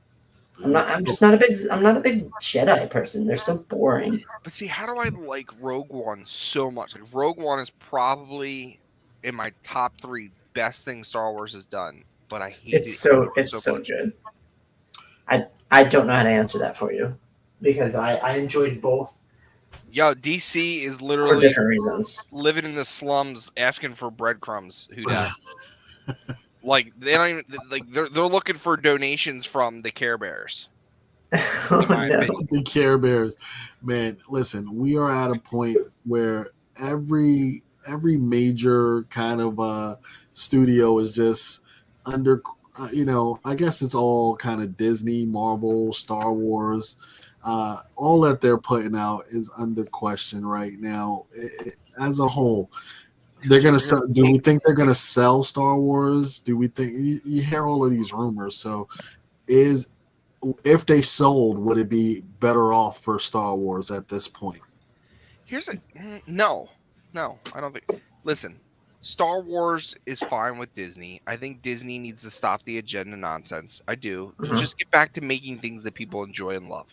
I'm just not a big. I'm not a big Jedi person. They're so boring. But see, how do I like Rogue One so much? Like Rogue One is probably in my top 3 best things Star Wars has done. But I hated It's so Andor so much. good. I don't know how to answer that for you because I enjoyed both Yo, DC is for literally different reasons. living in the slums asking for breadcrumbs. Who dat? Like they don't even like they're looking for donations from the Care Bears. Oh, In my no. opinion. The Care Bears, man. Listen, we are at a point where every major kind of studio is just under. I guess it's all kind of Disney, Marvel, Star Wars. All that they're putting out is under question right now. As a whole, they're gonna sell. Do we think they're gonna sell Star Wars? Do we think you hear all of these rumors? So, if they sold, would it be better off for Star Wars at this point? No, I don't think. Listen, Star Wars is fine with Disney. I think Disney needs to stop the agenda nonsense. I do. Mhm. Just get back to making things that people enjoy and love.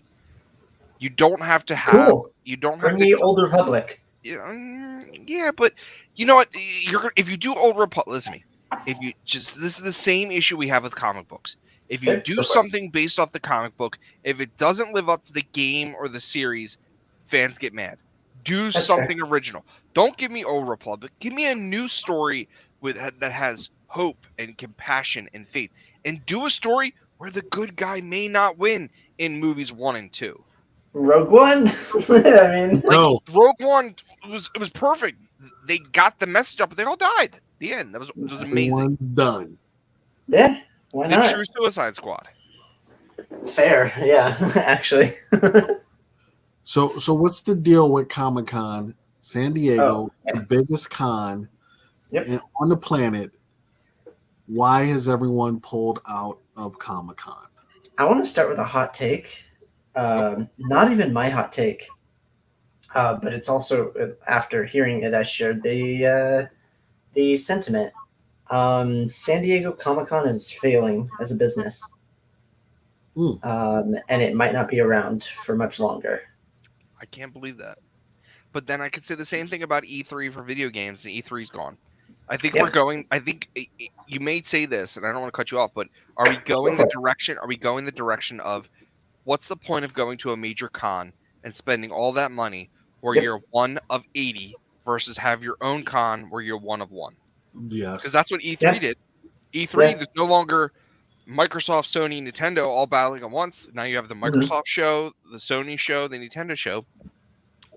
You don't have to have. Cool. You don't have Bring to. me Old Republic. Yeah, but you know what? If you do Old Republic, listen to me. If you this is the same issue we have with comic books. If you Okay, do go for it. something based off the comic book, if it doesn't live up to the game or the series, fans get mad. Do That's something original. Don't give me Old Republic. Give me a new story that has hope and compassion and faith, and do a story where the good guy may not win in movies 1 and 2. Rogue One. I mean, No, Rogue One was perfect. They got the message up, but they all died. The end. It was amazing. One's done. yeah. Why The not? True Suicide Squad. Fair. Yeah. Actually. So what's the deal with Comic-Con, San Diego, yeah. the biggest con Yep. on the planet? Why has everyone pulled out of Comic-Con? I want to start with a hot take. Not even my hot take, but it's also after hearing it, I shared the sentiment. San Diego Comic-Con is failing as a business, and it might not be around for much longer. I can't believe that. But then I could say the same thing about E3 for video games, and E3's gone. I think we're going. I think you may say this, and I don't want to cut you off, but are we going the direction? Are we going the direction of what's the point of going to a major con and spending all that money where you're one of 80 versus have your own con where you're one of 1? Yes, Because that's what E3 did. E3 there's no longer Microsoft, Sony, Nintendo all battling at once. Now you have the Microsoft show, the Sony show, the Nintendo show,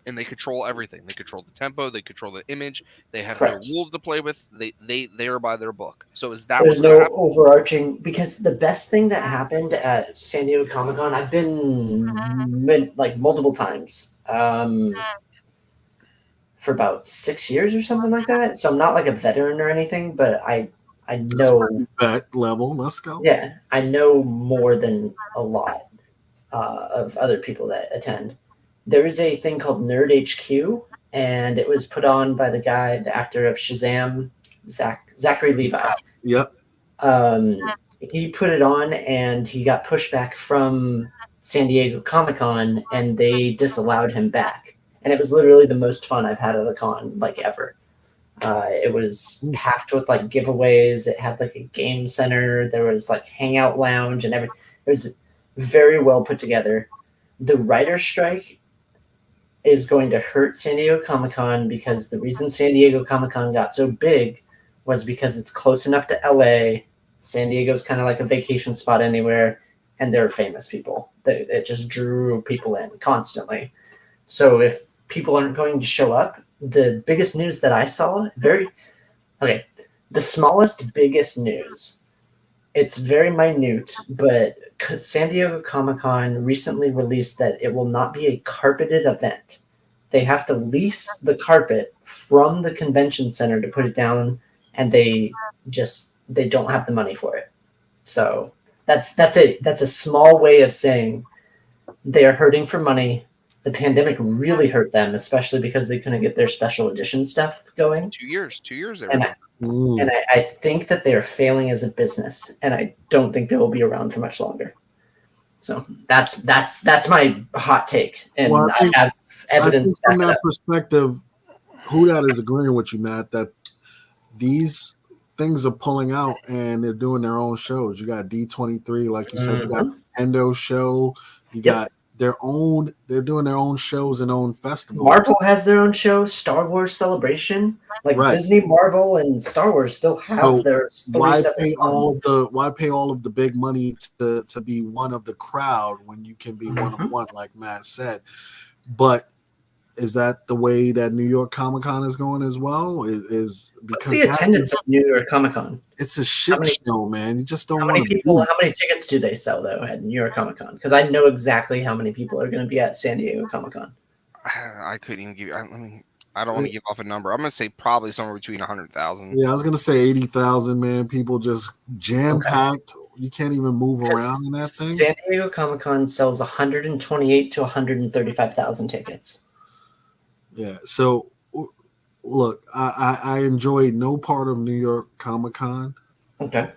and they control everything. They control the tempo, they control the image. They have no rules to play with. They are by their book. So is that there's no overarching? Because the best thing that happened at San Diego Comic-Con, I've been multiple times. For about 6 years or something like that. So I'm not like a veteran or anything, but I know that level. Let's go. Yeah, I know more than a lot of other people that attend. There is a thing called Nerd HQ, and it was put on by the actor of Shazam, Zachary Levi. Yep. He put it on, and he got pushback from San Diego Comic-Con, and they disallowed him back. And it was literally the most fun I've had at a con, ever. It was packed with giveaways. It had a game center. There was hangout lounge and everything. It was very well put together. The writer's strike is going to hurt San Diego Comic-Con because the reason San Diego Comic-Con got so big was because it's close enough to LA. San Diego's kind of like a vacation spot anywhere, and there are famous people. It just drew people in constantly. So if people aren't going to show up, the biggest news that I saw, the smallest, biggest news It's very minute, but San Diego Comic-Con recently released that it will not be a carpeted event. They have to lease the carpet from the convention center to put it down, and they don't have the money for it. So that's a small way of saying they are hurting for money. The pandemic really hurt them, especially because they couldn't get their special edition stuff going. 2 years. 2 years. And I think that they are failing as a business, and I don't think they will be around for much longer. So that's my hot take, and I have evidence from that perspective. Hudat is agreeing with you, Matt, that these things are pulling out and they're doing their own shows. You got D23, like you said, you got Nintendo show, you got they're doing their own shows and own festivals. Marvel has their own show, Star Wars Celebration. Like Disney, Marvel, and Star Wars still have their why pay all of the big money to be one of the crowd when you can be one of one, like Matt said. But is that the way that New York Comic Con is going as well? Is because the attendance at New York Comic Con? It's a shit show, man. You just don't want to. How many tickets do they sell though at New York Comic Con? Because I know exactly how many people are going to be at San Diego Comic Con. I couldn't even give. I don't want to give off a number. I'm going to say probably somewhere between 100,000. Yeah, I was going to say 80,000. Man, people just jam packed. You can't even move around in that thing. San Diego Comic Con sells 128 to 135,000 tickets. Yeah, so look, I enjoyed no part of New York Comic Con. Okay.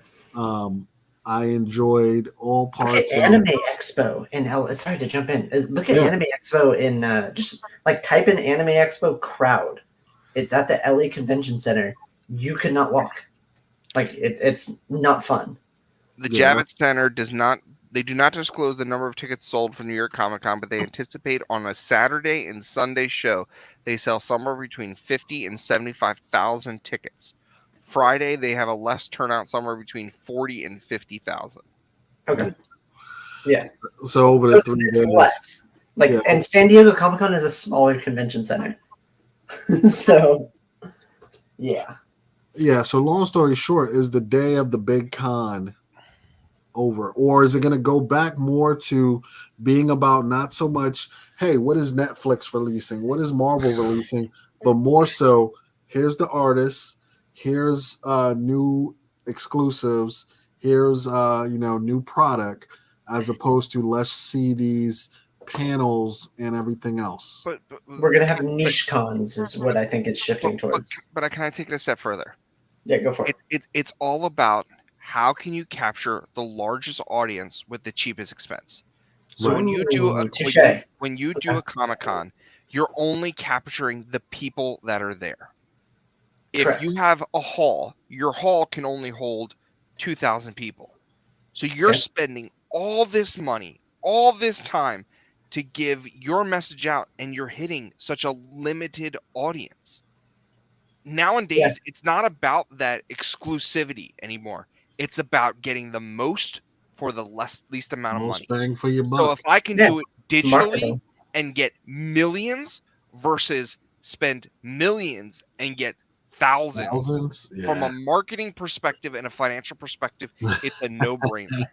I enjoyed all parts of Anime Expo in LA. Sorry to jump in. Look at Anime Expo in just like type in Anime Expo crowd. It's at the LA Convention Center. You could not walk. Like it's not fun. The Javits Center does not. They do not disclose the number of tickets sold for New York Comic Con, but they anticipate on a Saturday and Sunday show, they sell somewhere between 50 and 75,000 tickets. Friday, they have a less turnout, somewhere between 40 and 50,000. Okay. Yeah. So over the 3 days. Less. And San Diego Comic Con is a smaller convention center. So, yeah. Yeah. So long story short, is the day of the big con over, or is it going to go back more to being about not so much, hey, what is Netflix releasing, what is Marvel releasing, but more so, here's the artists, here's new exclusives, here's new product, as opposed to let's see these panels and everything else. But we're gonna have niche cons, is what I think it's shifting towards. But can I take it a step further? Yeah, go for it. It's all about how can you capture the largest audience with the cheapest expense. So when you do a Comic-Con, you're only capturing the people that are there. If you have a hall, your hall can only hold 2,000 people. So you're spending all this money, all this time to give your message out, and you're hitting such a limited audience. Nowadays, it's not about that exclusivity anymore. It's about getting the most for the least amount of money. Bang for your buck. So if I can do it digitally and get millions versus spend millions and get thousands. From a marketing perspective and a financial perspective, it's a no-brainer.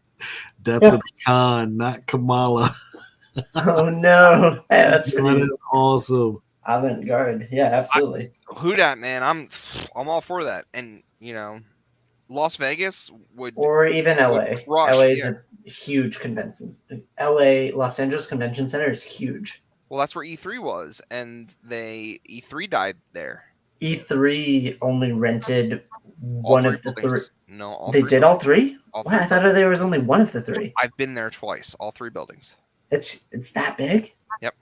Depth of the con, not Kamala. Oh no, that's awesome. Avant-garde, yeah, absolutely. Who dat, man? I'm all for that, and Las Vegas would, or even LA. LA is a huge convention. Los Angeles Convention Center is huge. Well, that's where E3 was, and E3 died there. E3 only rented one of the three. No, they did all three. Wow, I thought there was only one of the three. I've been there twice, all three buildings. It's that big. Yep.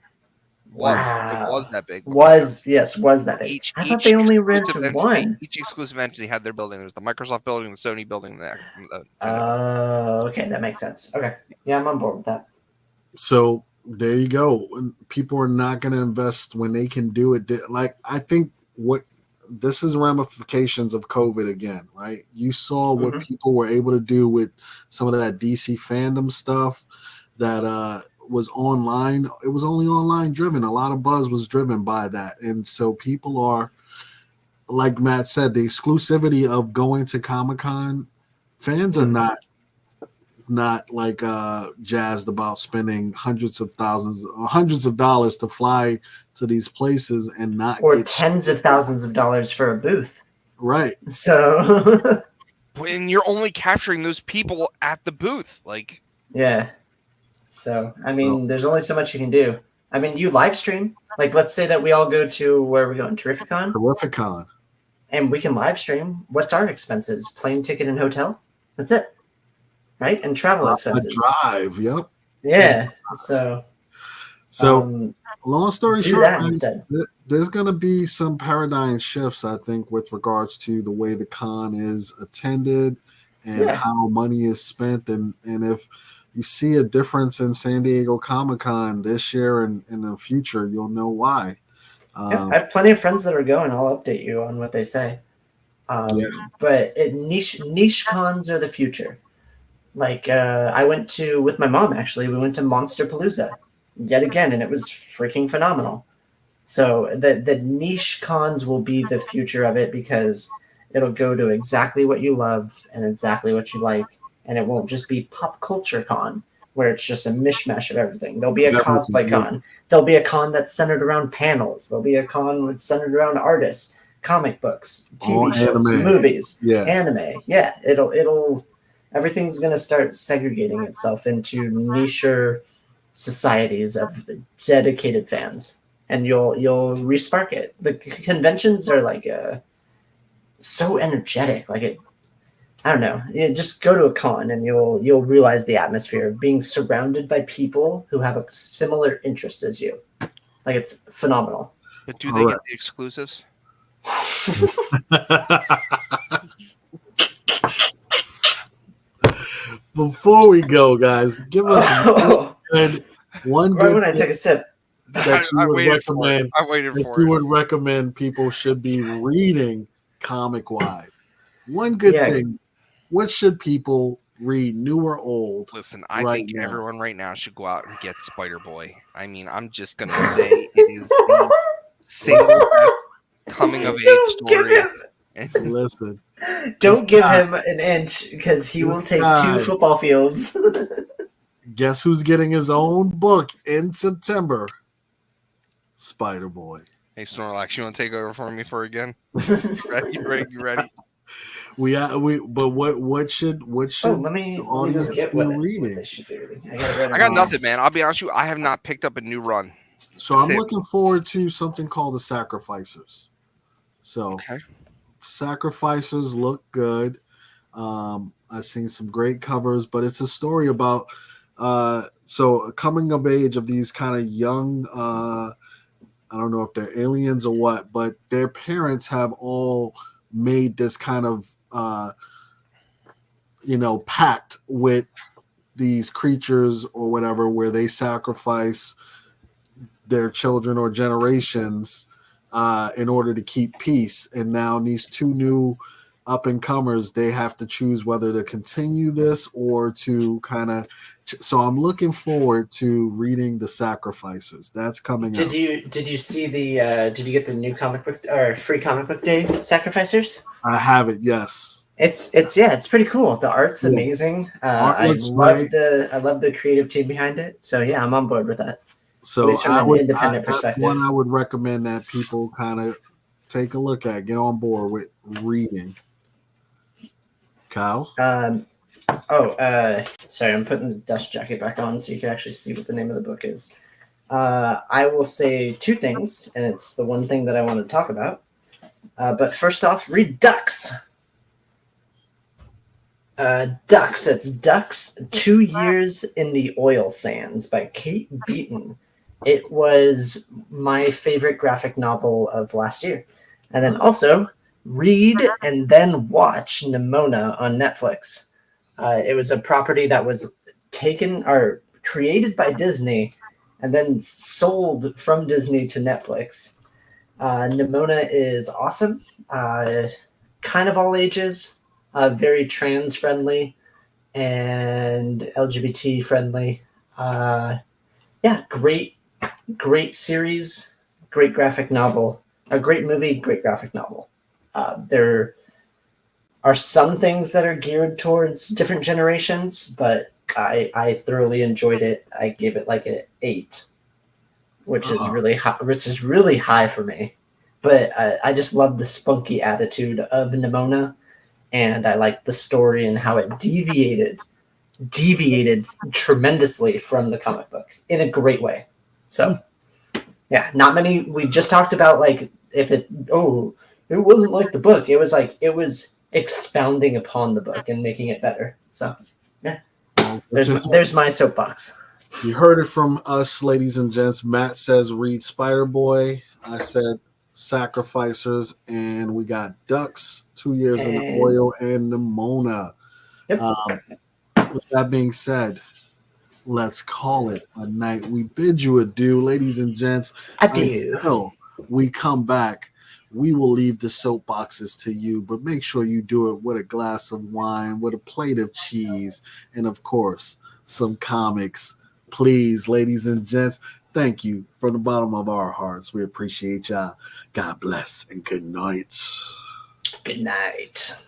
Wow. It was that big. Was that big? I thought they only rented one. Each exclusive entity had their building. There's the Microsoft building, the Sony building, okay, that makes sense. Okay, yeah, I'm on board with that. So there you go. People are not going to invest when they can do it. Like, I think this is ramifications of COVID again, right? You saw what people were able to do with some of that DC fandom stuff that was online. It was only online driven. A lot of buzz was driven by that. And so people are, like Matt said, the exclusivity of going to Comic-Con, fans are not not like jazzed about spending hundreds of dollars to fly to these places and not or get tens of thousands of dollars for a booth. right. So When you're only capturing those people at the booth, like yeah. So I mean, there's only so much you can do. I mean, you live stream. Like, let's say that we all go to where are we going, Terrificon, Terrificon. and we can live stream. What's our expenses? Plane ticket and hotel. That's it, right? And travel expenses. A drive. Yep. Yeah. So long story do short, that man, instead. there's going to be some paradigm shifts, I think, with regards to the way the con is attended and how money is spent. And if you see a difference in San Diego Comic-Con this year and in the future, you'll know why. I have plenty of friends that are going. I'll update you on what they say. But niche cons are the future. Like I went to, with my mom, actually, we went to Monster Palooza yet again, and it was freaking phenomenal. So the niche cons will be the future of it, because it'll go to exactly what you love and exactly what you like, and it won't just be pop culture con where it's just a mishmash of everything. There'll be a cosplay con. There'll be a con that's centered around panels. There'll be a con that's centered around artists, comic books, TV shows, movies, anime. Yeah, it'll everything's gonna start segregating itself into nicher societies of dedicated fans, and you'll respark it. The conventions are like so energetic. Like I don't know. Just go to a con and you'll realize the atmosphere of being surrounded by people who have a similar interest as you. Like, it's phenomenal. But do they get the exclusives? Before we go, guys, give us one good when I take a sip that you would recommend. I waited for it. You would recommend people should be reading comic-wise. One good thing. What should people read, new or old? Listen, I think everyone right now should go out and get Spider-Boy. I mean, I'm just gonna say it is the single best coming of age story. Listen, don't give him an inch, because he will take 2 football fields. Guess who's getting his own book in September? Spider-Boy. Hey, Snorlax, you want to take over for me again? You ready? But what should the audience be reading? I got nothing, man. I'll be honest with you. I have not picked up a new run. So I'm looking forward to something called The Sacrificers. So Sacrificers look good. I've seen some great covers, but it's a story about a coming of age of these kind of young, I don't know if they're aliens or what, but their parents have all made this kind of pact with these creatures or whatever, where they sacrifice their children or generations in order to keep peace. And now these 2 new up and comers, they have to choose whether to continue this or to kind of. So I'm looking forward to reading The Sacrificers. That's coming out. Did you see the? Did you get the new comic book or free comic book day Sacrificers? I have it. Yes. It's pretty cool. The art's amazing. I love the creative team behind it. So yeah, I'm on board with that. So that's one I would recommend that people kind of take a look at, get on board with reading. Kyle? Sorry, I'm putting the dust jacket back on so you can actually see what the name of the book is. I will say 2 things, and it's the one thing that I want to talk about. But first off, read Ducks. Ducks. It's Ducks 2 Years in the Oil Sands by Kate Beaton. It was my favorite graphic novel of last year. And then also, read and then watch Nimona on Netflix. It was a property that was taken or created by Disney and then sold from Disney to Netflix. Nimona is awesome. Kind of all ages. Very trans friendly and LGBT friendly. Great series, great graphic novel, a great movie, great graphic novel. There are some things that are geared towards different generations, but I thoroughly enjoyed it. I gave it like an 8, which is really high for me. But I just love the spunky attitude of Nimona, and I liked the story and how it deviated tremendously from the comic book in a great way. So yeah, not many. We just talked about like if it wasn't like the book. It was expounding upon the book and making it better. So yeah, there's my soapbox. You heard it from us, ladies and gents. Matt says read Spider Boy. I said Sacrificers, and we got Ducks, 2 Years in the Oil, and Nimona. Yep. With that being said, let's call it a night. We bid you adieu, ladies and gents. Adieu. Until we come back, we will leave the soapboxes to you, but make sure you do it with a glass of wine, with a plate of cheese, and of course, some comics. Please, ladies and gents, thank you from the bottom of our hearts. We appreciate y'all. God bless and good night. Good night.